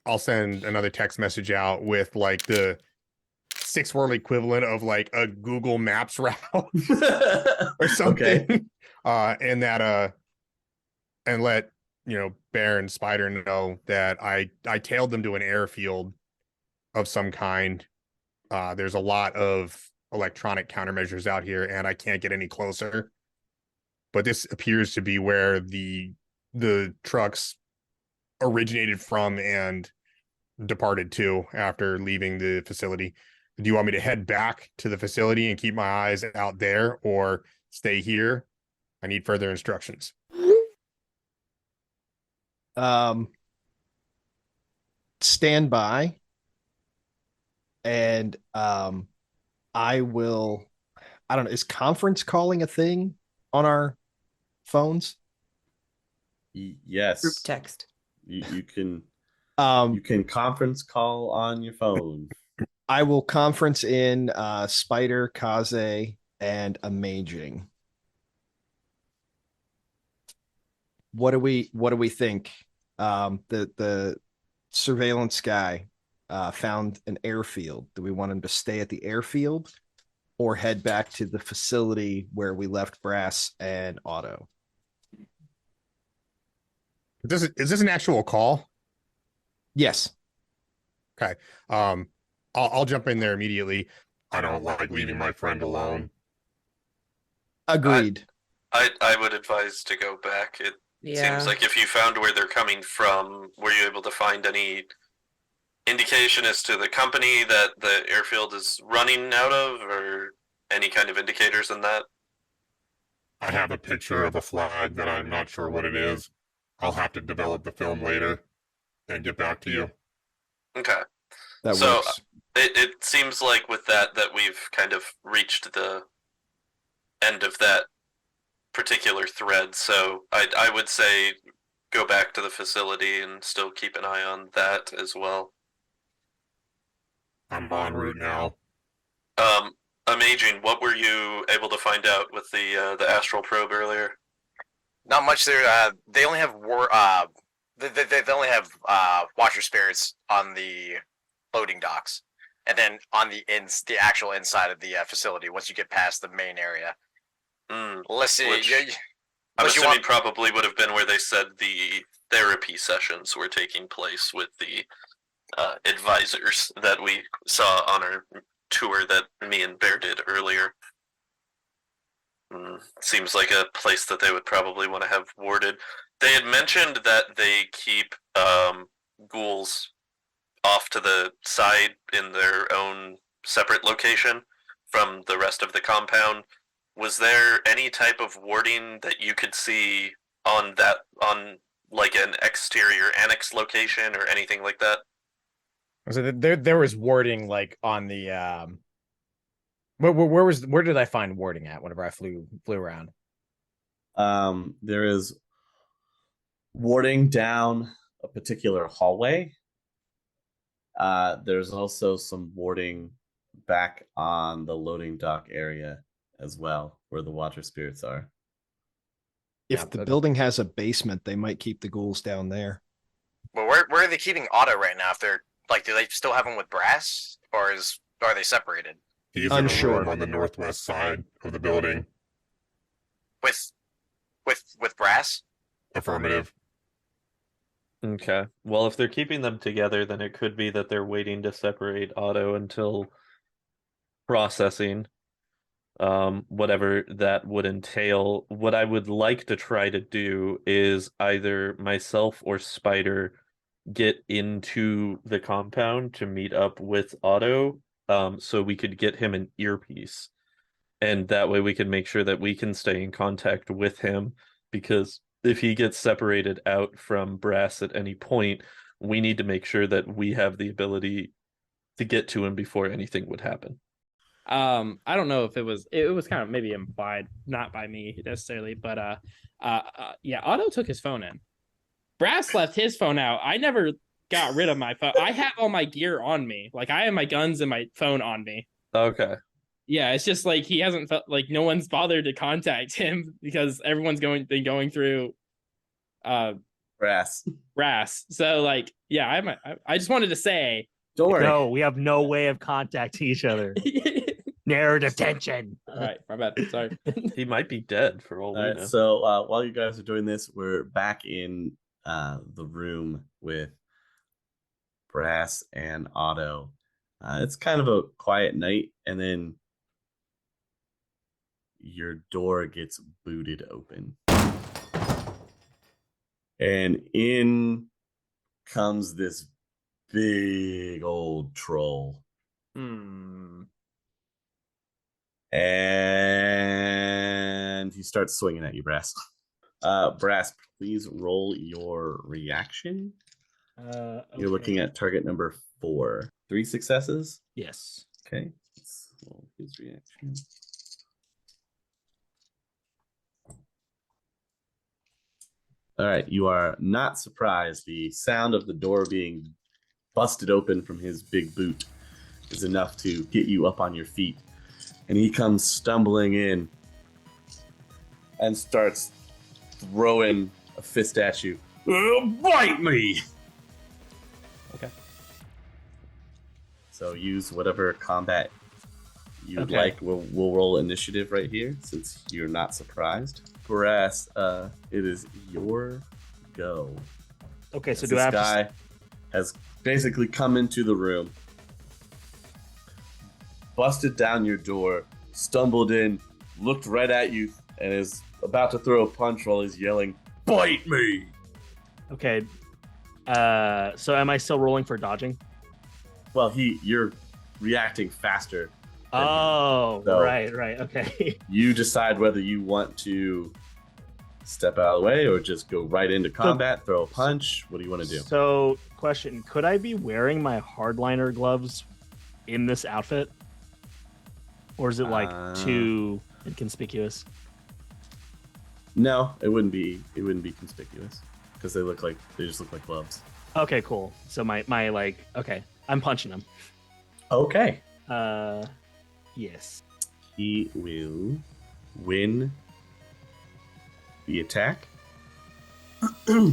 I'll send another text message out with like the 6-word equivalent of like a Google Maps route or something. Okay. And that and let Bear and Spider know that I tailed them to an airfield of some kind. There's a lot of electronic countermeasures out here, and I can't get any closer. But this appears to be where the trucks originated from and departed to after leaving the facility. Do you want me to head back to the facility and keep my eyes out there, or stay here? I need further instructions. Stand by, and I will. I don't know. Is conference calling a thing on our phones? Yes. Group text. You can. You can conference call on your phone. I will conference in Spider, Kaze, and Amaging. What do we think? The surveillance guy found an airfield. Do we want him to stay at the airfield or head back to the facility where we left Brass and Otto? Is this an actual call? Yes. Okay. I'll jump in there immediately. I don't like leaving my friend alone. Agreed. I would advise to go back. It seems like if you found where they're coming from, were you able to find any indication as to the company that the airfield is running out of, or any kind of indicators in that? I have a picture of a flag that I'm not sure what it is. I'll have to develop the film later and get back to you. Okay. That so works. It seems like with that we've kind of reached the end of that particular thread. So I would say go back to the facility and still keep an eye on that as well. I'm en route now. Amaging, what were you able to find out with the astral probe earlier? Not much there. They only have they only have watcher spirits on the loading docks, and then on the actual inside of the facility. Once you get past the main area, let's see. I'm assuming probably would have been where they said the therapy sessions were taking place with the advisors that we saw on our tour that me and Bear did earlier. Seems like a place that they would probably want to have warded. They had mentioned that they keep ghouls off to the side in their own separate location from the rest of the compound. Was there any type of warding that you could see on like an exterior annex location or anything like that? So there was warding like on the where did I find warding at whenever I flew around? There is warding down a particular hallway. There's also some warding back on the loading dock area as well, where the water spirits are. If the building has a basement, they might keep the ghouls down there. Well, where are they keeping Otto right now? If they're like, do they still have him with Brass, or are they separated? He's unsure. In a room on the northwest side of the building. With Brass? Affirmative. Okay. Well, if they're keeping them together, then it could be that they're waiting to separate Otto until processing, whatever that would entail. What I would like to try to do is either myself or Spider get into the compound to meet up with Otto, so we could get him an earpiece and that way we can make sure that we can stay in contact with him, because if he gets separated out from Brass at any point, we need to make sure that we have the ability to get to him before anything would happen. I don't know if it was kind of maybe implied, not by me necessarily, but yeah, Otto took his phone in. Brass left his phone out. I never got rid of my phone. I have all my gear on me. Like, I have my guns and my phone on me. Okay. Yeah, it's just like he hasn't felt like no one's bothered to contact him because everyone's been going through Brass. So like, yeah, I just wanted to say, don't worry. No, we have no way of contacting each other. Narrative tension. All right, my bad. Sorry. He might be dead for all we know. So while you guys are doing this, we're back in the room with Brass and Otto. It's kind of a quiet night, and then your door gets booted open. And in comes this big old troll. And he starts swinging at you, Brass. Brass, please roll your reaction. Okay. You're looking at target number 4. 3 successes? Yes. Okay. Let's roll his reaction. All right. You are not surprised. The sound of the door being busted open from his big boot is enough to get you up on your feet. And he comes stumbling in and starts throwing a fist at you. Bite me! Okay. So use whatever combat you'd like. We'll roll initiative right here since you're not surprised. Brass, it is your go. Okay, so As do I this have guy has basically come into the room, busted down your door, stumbled in, looked right at you, and is about to throw a punch while he's yelling, "Bite me!" Okay. So am I still rolling for dodging? Well, you're reacting faster. Oh, So right. Okay. you decide whether you want to step out of the way or just go right into combat, throw a punch. What do you want to do? So, question: could I be wearing my hardliner gloves in this outfit, or is it like too inconspicuous? No, it wouldn't be. It wouldn't be conspicuous because they just look like gloves. Okay, cool. So my like, okay, I'm punching him. Okay. Yes. He will win the attack.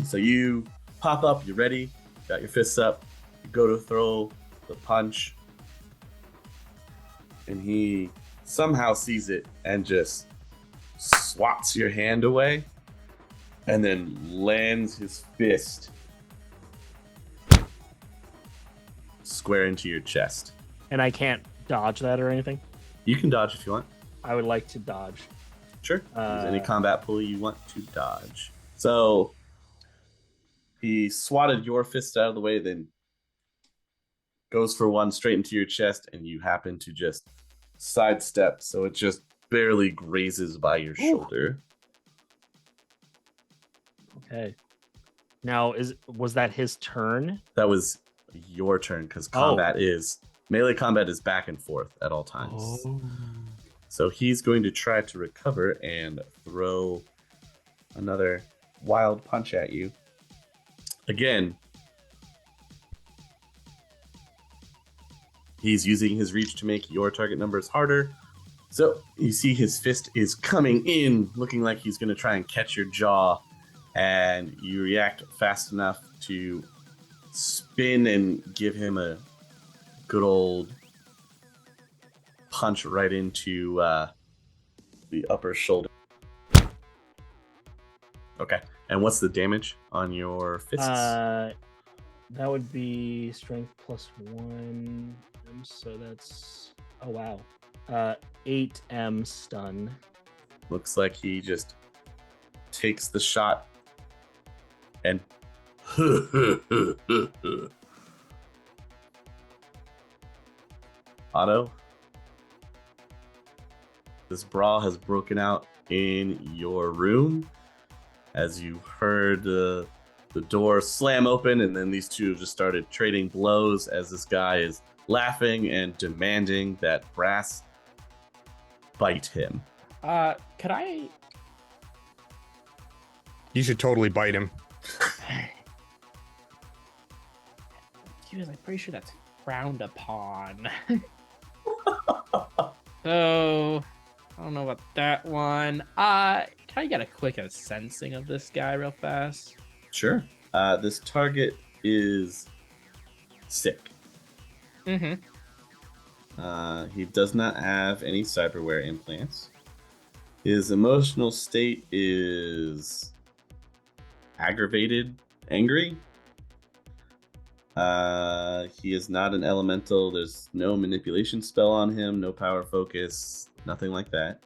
So you pop up, you're ready, got your fists up, you go to throw the punch, and he somehow sees it and just swats your hand away and then lands his fist square into your chest. And I can't dodge that or anything? You can dodge if you want. I would like to dodge. Sure. Use any combat pulley you want to dodge. So he swatted your fist out of the way, then goes for one straight into your chest, and you happen to just sidestep, so it just barely grazes by your shoulder. Okay. Now, was that his turn? That was your turn, because melee combat is back and forth at all times. So he's going to try to recover and throw another wild punch at you. Again, he's using his reach to make your target numbers harder. So you see his fist is coming in, looking like he's going to try and catch your jaw, and you react fast enough to spin and give him a good old punch right into the upper shoulder. Okay. And what's the damage on your fists? That would be strength +1. So that's 8M stun. Looks like he just takes the shot and Otto, This brawl has broken out in your room as you heard the door slam open, and then these two have just started trading blows as this guy is laughing and demanding that Brass bite him. Could I? You should totally bite him. Jeez, I'm pretty sure that's frowned upon. So I don't know about that one. Can I get a quick sensing of this guy real fast? Sure. This target is sick. Mm-hmm. He does not have any cyberware implants. His emotional state is aggravated, angry. He is not an elemental. There's no manipulation spell on him, no power focus, nothing like that.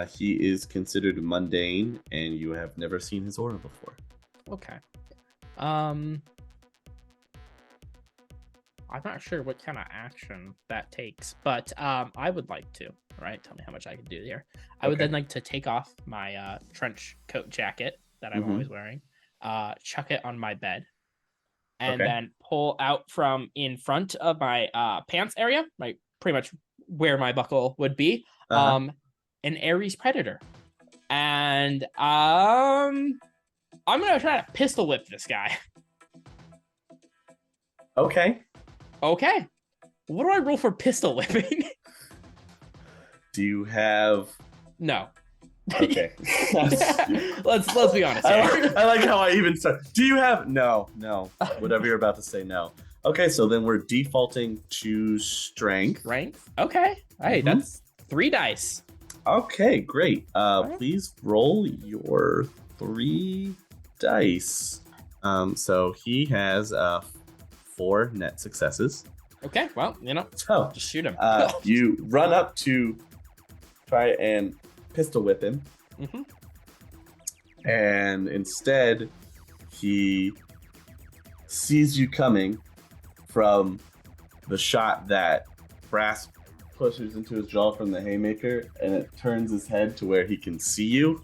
He is considered mundane, and you have never seen his aura before. Okay. I'm not sure what kind of action that takes, but I would like to. All right, tell me how much I can do here. I would then like to take off my trench coat jacket that I'm always wearing, chuck it on my bed, and then pull out from in front of my pants area, like pretty much where my buckle would be, an Ares Predator. And I'm gonna try to pistol whip this guy. Okay. What do I roll for pistol whipping? Do you have... No. Okay. let's be honest here. I like how I even said, do you have... No. Whatever you're about to say, no. Okay, so then we're defaulting to strength. Strength? Okay. Hey, that's 3 dice. Okay, great. Please roll your 3 dice. So he has 4 net successes. Okay, well, so just shoot him. You run up to try and pistol whip him. And instead, he sees you coming from the shot that Brass pushes into his jaw from the haymaker, and it turns his head to where he can see you.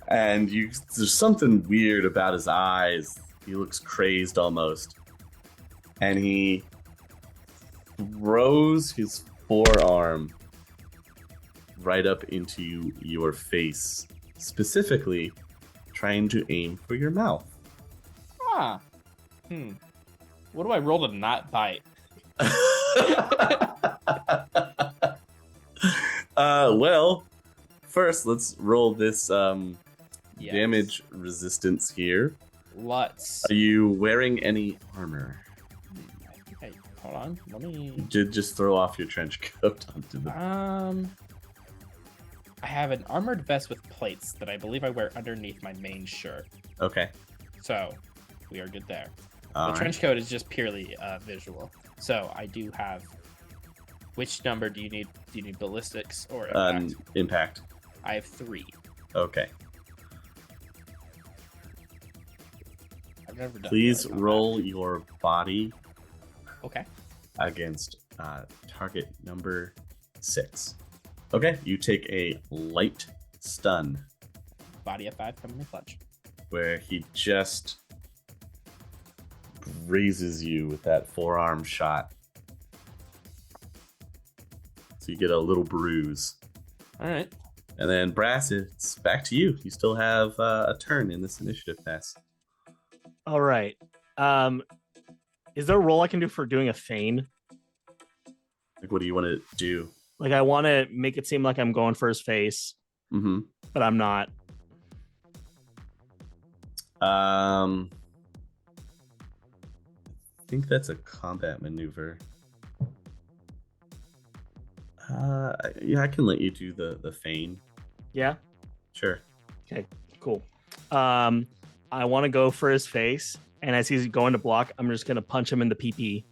And there's something weird about his eyes. He looks crazed almost. And he throws his forearm right up into your face, specifically trying to aim for your mouth. What do I roll to not bite? Well, first let's roll this damage resistance here. Let's. Are you wearing any armor? Okay, hold on. Let me. Just throw off your trench coat onto the. I have an armored vest with plates that I believe I wear underneath my main shirt. Okay. So we are good there. All the right. trench coat is just purely visual. So I do have. Which number do you need? Do you need ballistics or impact? Impact. I have 3. Okay. I've never done. Please roll your body. Okay. Against target number 6. Okay, you take a light stun. Body at 5, coming in clutch. Where he just grazes you with that forearm shot. So you get a little bruise. All right. And then Brass, it's back to you. You still have a turn in this initiative pass. All right. Is there a roll I can do for doing a feign? Like, what do you want to do? Like, I want to make it seem like I'm going for his face, but I'm not. I think that's a combat maneuver. Yeah, I can let you do the feign. Yeah? Sure. Okay, cool. I want to go for his face, and as he's going to block, I'm just going to punch him in the PP.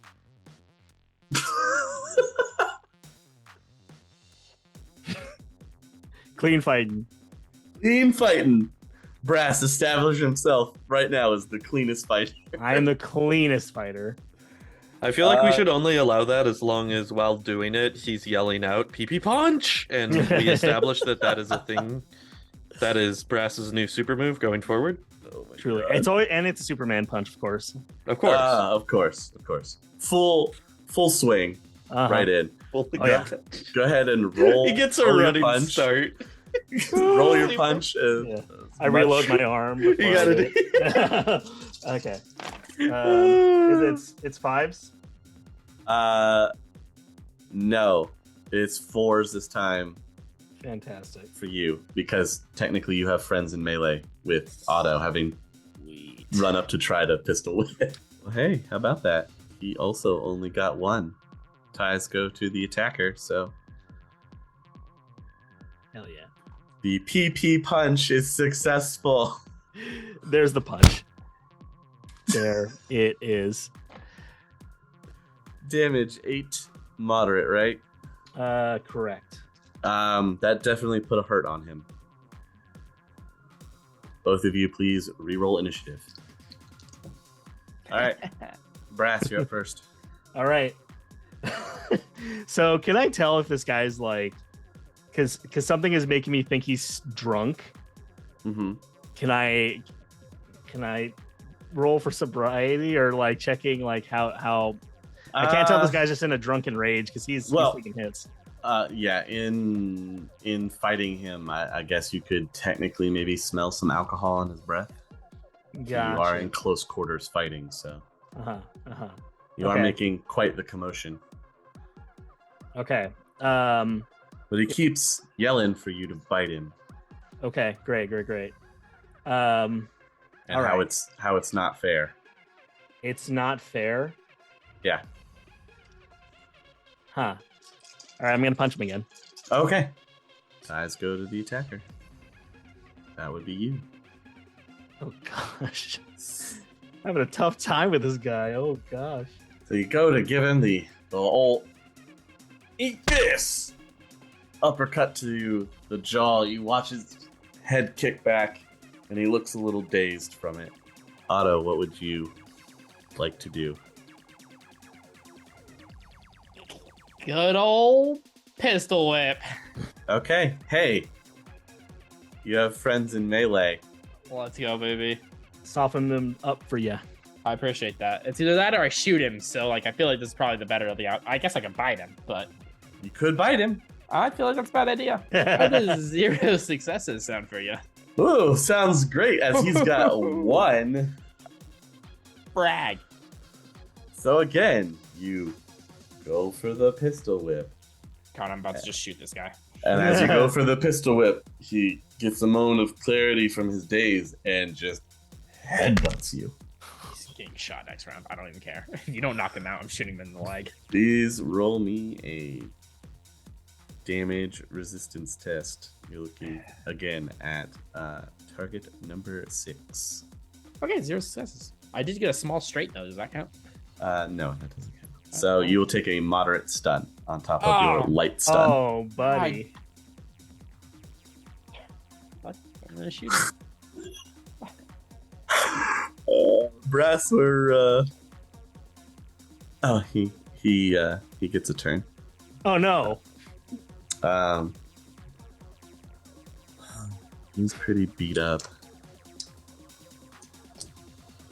Clean fighting. Clean fighting. Brass established himself right now as the cleanest fighter. I am the cleanest fighter. I feel like we should only allow that as long as while doing it, he's yelling out "PP punch," and we establish that that is a thing. That is Brass's new super move going forward. Oh my Truly, God. it's always, and it's a Superman punch, of course. Of course. Of course. Full swing, right in. Oh, yeah. Go ahead and roll. He gets a roll your running punch. start. Roll your punch. Yeah. I reload my arm. You gotta do. Okay. It's fives. No, it's fours this time Fantastic. for you because technically you have friends in melee with Otto having run up to try to pistol whip. Well, hey, how about that? He also only got one. Ties go to the attacker, so Hell yeah. the PP punch is successful. There's the punch. There it is. Damage 8, moderate, right? Correct. That definitely put a hurt on him. Both of you, please re-roll initiative. All right, Brass, you're up first. All right. So can I tell if this guy's like, because something is making me think he's drunk? Mm-hmm. Can I roll for sobriety or like checking like how? I can't tell this guy's just in a drunken rage because he's taking hits. Yeah, in fighting him, I guess you could technically maybe smell some alcohol in his breath. Gotcha. You are in close quarters fighting, so you are making quite the commotion. Okay. But he keeps yelling for you to bite him. Okay. Great. And how it's not fair. It's not fair. Yeah. Huh. All right, I'm gonna punch him again. Okay. Ties go to the attacker. That would be you. Oh gosh. I'm having a tough time with this guy. Oh gosh. So you go to give him the old eat this uppercut to the jaw. You watch his head kick back, and he looks a little dazed from it. Otto, what would you like to do? Good old pistol whip. Okay. Hey, you have friends in melee. Let's go, baby. Soften them up for you. I appreciate that. It's either that or I shoot him. So, like, I feel like this is probably the better of the out. I guess I can bite him, but You could bite him. I feel like that's a bad idea. How does 0 successes sound for you? Ooh, sounds great, as he's got 1. Brag. So again, you go for the pistol whip. God, I'm about to just shoot this guy. And as you go for the pistol whip, he gets a moment of clarity from his daze and just headbutts you. He's getting shot next round. I don't even care. If you don't knock him out, I'm shooting him in the leg. Please roll me a damage resistance test. You're looking again at target number 6. Okay, 0 successes. I did get a small straight though. Does that count? No, that doesn't count. So you will take a moderate stun on top of your light stun. Oh, buddy. What? I'm gonna shoot him. Brass were he gets a turn. Oh no. He's pretty beat up.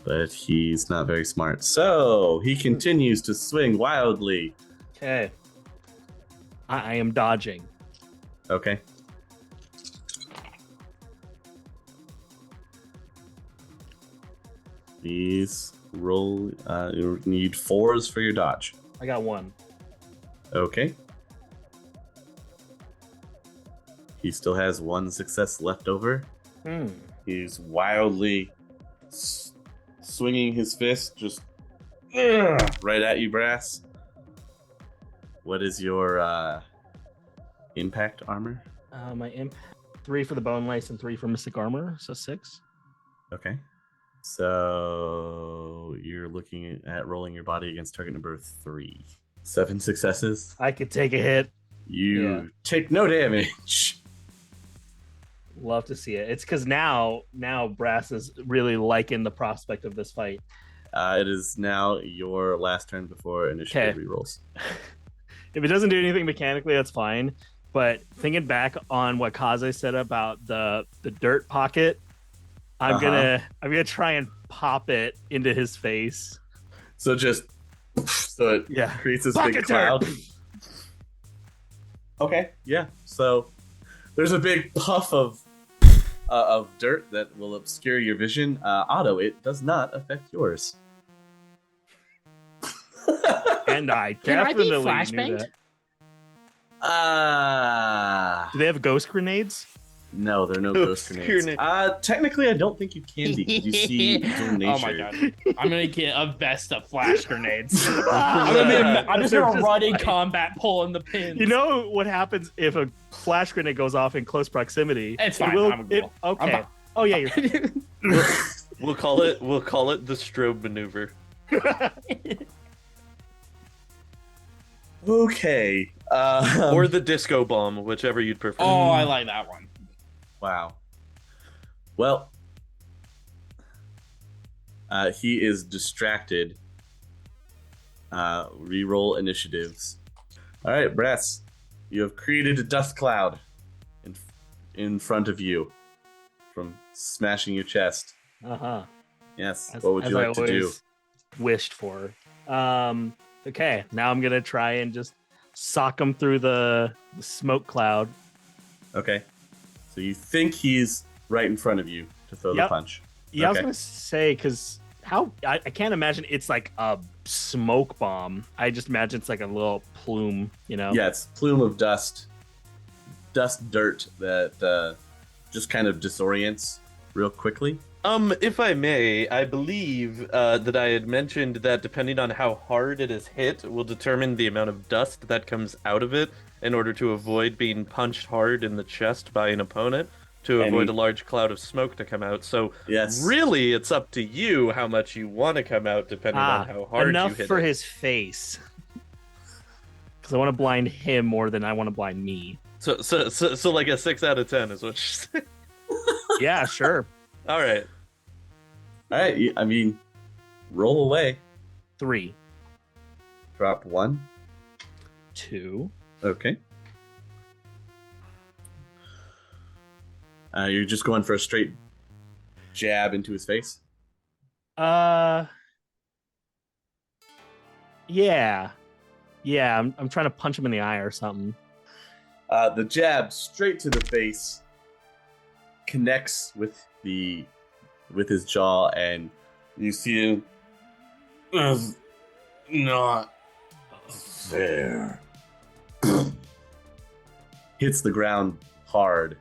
But he's not very smart. So he continues to swing wildly. Okay. I am dodging. Okay. Please roll. You need 4s for your dodge. I got 1. Okay. He still has 1 success left over. He's wildly swinging his fist just right at you, Brass. What is your impact armor? My impact 3 for the bone lace and 3 for mystic armor, so 6. Okay. So you're looking at rolling your body against target number 3. 7 successes. I could take a hit. You take no damage. Love to see it. It's because now Brass is really liking the prospect of this fight. It is now your last turn before initiative rerolls. If it doesn't do anything mechanically, that's fine. But thinking back on what Kaze said about the dirt pocket, I'm gonna try and pop it into his face. So it creates this big cloud. Okay, yeah. So there's a big puff of dirt that will obscure your vision. Otto, it does not affect yours. And I Can I be definitely knew flashbanged? that. Do they have ghost grenades? No, there are no ghost grenades. Technically, I don't think you can be because you see dual nature. Oh my god! I'm gonna get a vest of flash grenades. I'm just gonna run in combat, pulling the pins. You know what happens if a flash grenade goes off in close proximity? It's fine. Okay. Oh yeah, you're fine. We'll call it the strobe maneuver. Okay. Or the disco bomb, whichever you'd prefer. Oh, I like that one. Wow. Well, he is distracted. Reroll initiatives. All right, Brass, you have created a dust cloud in front of you from smashing your chest. Yes. What would you like to do? Wished for. Okay, now I'm gonna try and just sock him through the smoke cloud. Okay. So you think he's right in front of you to throw the punch? Yeah, I was gonna say because I can't imagine it's like a smoke bomb. I just imagine it's like a little plume, you know? Yeah, it's plume of dirt that just kind of disorients real quickly. If I may, I believe that I had mentioned that depending on how hard it is hit will determine the amount of dust that comes out of it in order to avoid being punched hard in the chest by an opponent, to avoid a large cloud of smoke to come out. So really, it's up to you how much you want to come out depending on how hard you hit it. Enough for his face. Because I want to blind him more than I want to blind me. So like a 6 out of 10 is what you're saying? Yeah, sure. All right. I mean, roll away. 3. Drop 1. 2. Okay. You're just going for a straight jab into his face? Yeah. I'm trying to punch him in the eye or something. The jab straight to the face connects with his jaw, and you see him. That's not fair. Hits the ground hard,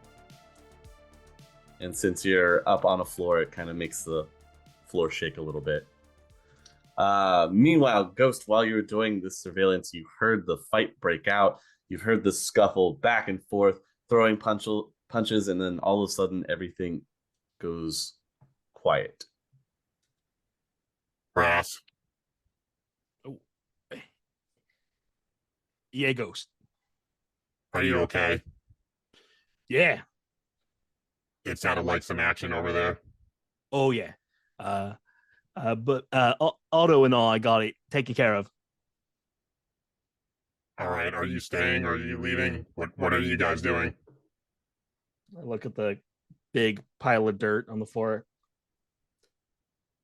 and since you're up on a floor, it kind of makes the floor shake a little bit. Meanwhile, Ghost, while you were doing this surveillance, you heard the fight break out. You've heard the scuffle back and forth, throwing punches, and then all of a sudden, everything goes quiet. Brass. Oh. Yeah, Ghost. Are you okay? Yeah. It sounded like some action over there. Oh yeah. But Otto and I got it taken care of. All right. Are you staying? Are you leaving? What are you guys doing? I look at the big pile of dirt on the floor.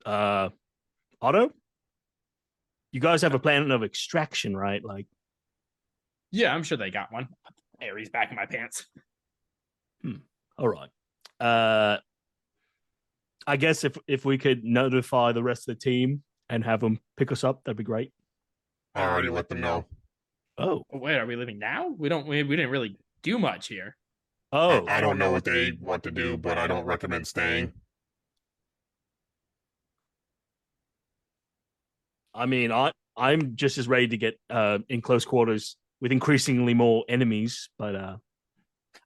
Otto? You guys have a plan of extraction, right? Like, yeah, I'm sure they got one. Aries back in my pants. All right. I guess if we could notify the rest of the team and have them pick us up, that'd be great. I already let them know. Oh, wait, are we leaving now? We didn't really do much here. Oh, I don't know what they want to do, but I don't recommend staying. I mean, I'm just as ready to get in close quarters with increasingly more enemies, but I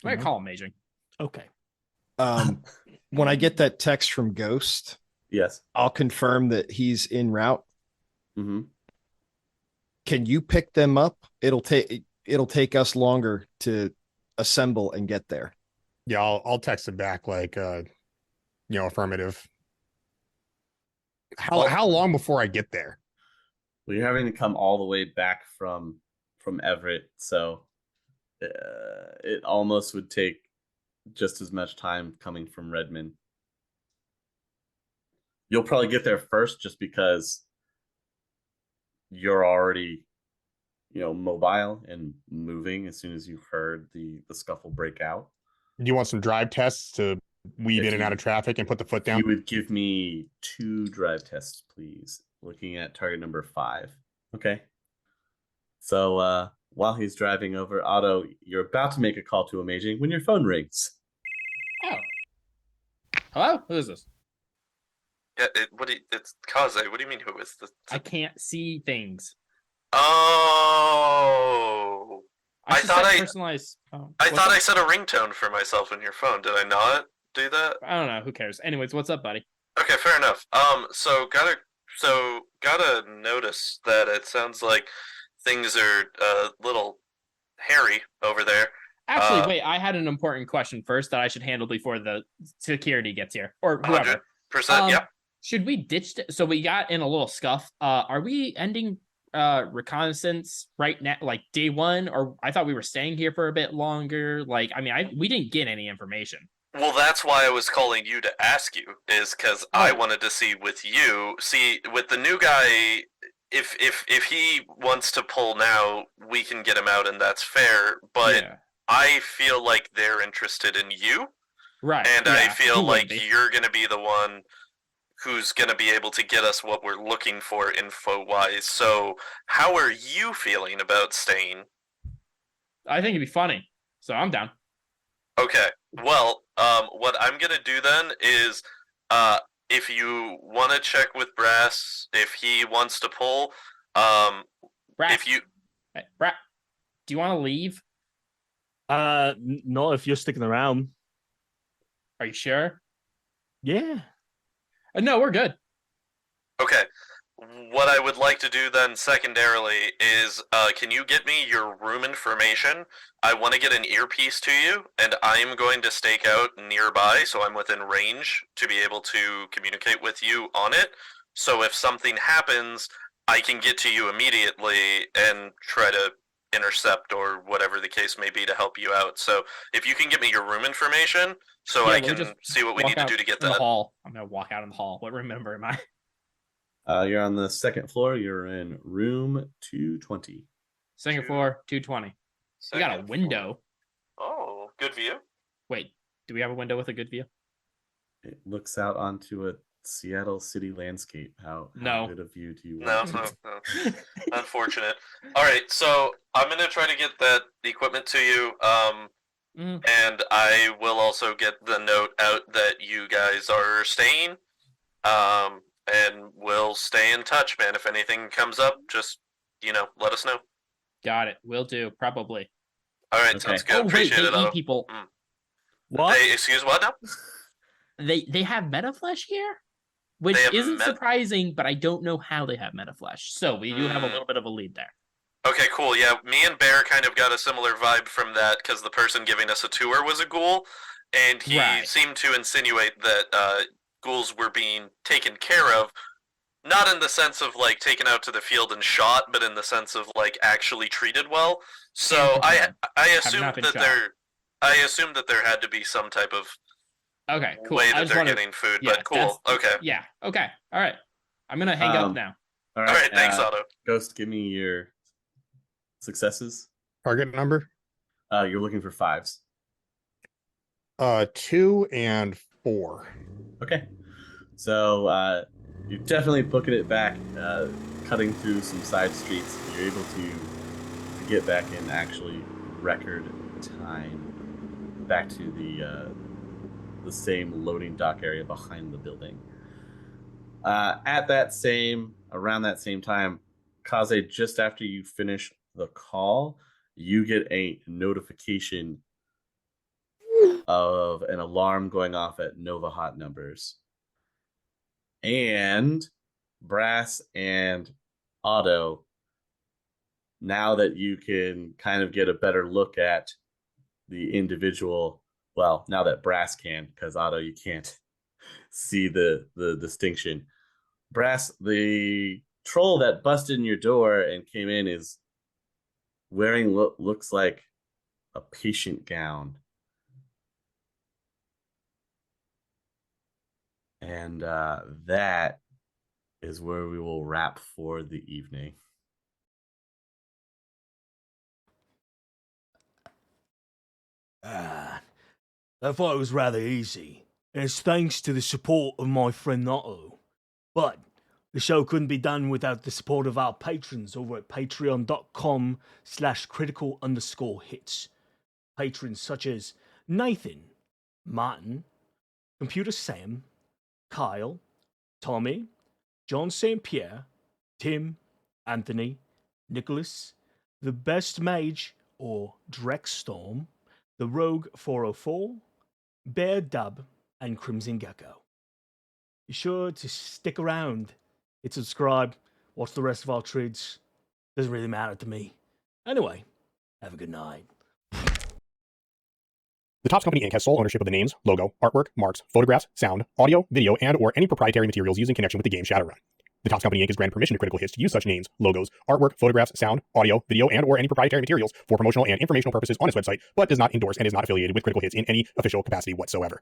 might call Amaging. Okay. When I get that text from Ghost, yes, I'll confirm that he's en route. Mm-hmm. Can you pick them up? It'll take us longer to assemble and get there. Yeah, I'll text him back like affirmative. How long before I get there? Well, you're having to come all the way back from Everett, so it almost would take just as much time coming from Redmond. You'll probably get there first just because you're already, mobile and moving as soon as you've heard the scuffle break out. Do you want some drive tests to weave in and out of traffic and put the foot down? You would give me 2 drive tests, please. Looking at target number 5. Okay. So while he's driving over, Otto, you're about to make a call to Amaging when your phone rings. Oh. Hello? Who is this? Yeah, it's Kaze. What do you mean, who is this? I can't see things. Oh. I thought I personalized. I thought I set a ringtone for myself in your phone. Did I not do that? I don't know. Who cares? Anyways, what's up, buddy? Okay, fair enough. So gotta notice that it sounds like things are a little hairy over there. Actually, wait. I had an important question first that I should handle before the security gets here, or whoever. 100%. Yeah. Should we ditch? So we got in a little scuff. Are we ending reconnaissance right now, like day 1, or I thought we were staying here for a bit longer? Like, I mean, we didn't get any information. Well, that's why I was calling you to ask you, is because I wanted to see with the new guy, if he wants to pull now, we can get him out, and that's fair. But yeah. I feel like they're interested in you, right? And yeah, I feel like you're going to be the one who's going to be able to get us what we're looking for info-wise. So how are you feeling about staying? I think it'd be funny, so I'm down. Okay, well, what I'm going to do then is, if you want to check with Brass, if he wants to pull, Brass, if you... Hey, Brass, do you want to leave? No, if you're sticking around. Are you sure? Yeah. No, we're good. Okay. What I would like to do then secondarily is, can you get me your room information? I want to get an earpiece to you, and I'm going to stake out nearby so I'm within range to be able to communicate with you on it. So if something happens, I can get to you immediately and try to intercept or whatever the case may be to help you out. So if you can get me your room information so I can see what we need to do to get that. Hall. I'm going to walk out in the hall. What room number am I? You're on the 2nd floor. You're in room 220. Second floor, 220. We got a window. Oh, good view. Wait, do we have a window with a good view? It looks out onto a Seattle city landscape. How good a view do you want? No. Unfortunate. All right, so I'm going to try to get that equipment to you. And I will also get the note out that you guys are staying. And we'll stay in touch, man. If anything comes up, just, let us know. Got it. Will do. Probably. All right. Okay. Sounds good. Appreciate it. They eat people. What? Excuse what now? They have metaflesh here? Which isn't surprising, but I don't know how they have metaflesh. So we do have a little bit of a lead there. Okay, cool. Yeah, me and Bear kind of got a similar vibe from that because the person giving us a tour was a ghoul. And he seemed to insinuate that ghouls were being taken care of, not in the sense of like taken out to the field and shot, but in the sense of like actually treated well. So I assumed that there had to be some type of way that they're getting food. But cool. Okay. Yeah. Okay. All right. I'm gonna hang up now. All right. Thanks, Otto. Ghost, give me your successes. Target number. You're looking for 5s. 2 and 4. Okay, so you're definitely booking it back, cutting through some side streets. You're able to get back in actually record time back to the same loading dock area behind the building. Around that same time, Kaze, just after you finish the call, you get a notification of an alarm going off at Nova Hot numbers. And Brass and Otto, now that you can kind of get a better look at the individual, well, now that Brass can, because Otto, you can't see the distinction. Brass, the troll that busted in your door and came in is wearing what looks like a patient gown. And that is where we will wrap for the evening. I thought it was rather easy, and it's thanks to the support of my friend Otto. But the show couldn't be done without the support of our patrons over at patreon.com/critical_hits. Patrons such as Nathan, Martin, Computer Sam, Kyle, Tommy, John St. Pierre, Tim, Anthony, Nicholas, the Best Mage or Drekstorm, the Rogue 404, Bear Dub, and Crimson Gecko. Be sure to stick around, hit subscribe, watch the rest of our treats. Doesn't really matter to me. Anyway, have a good night. The Topps Company Inc. has sole ownership of the names, logo, artwork, marks, photographs, sound, audio, video, and or any proprietary materials used in connection with the game Shadowrun. The Topps Company Inc. has granted permission to Critical Hits to use such names, logos, artwork, photographs, sound, audio, video, and or any proprietary materials for promotional and informational purposes on its website, but does not endorse and is not affiliated with Critical Hits in any official capacity whatsoever.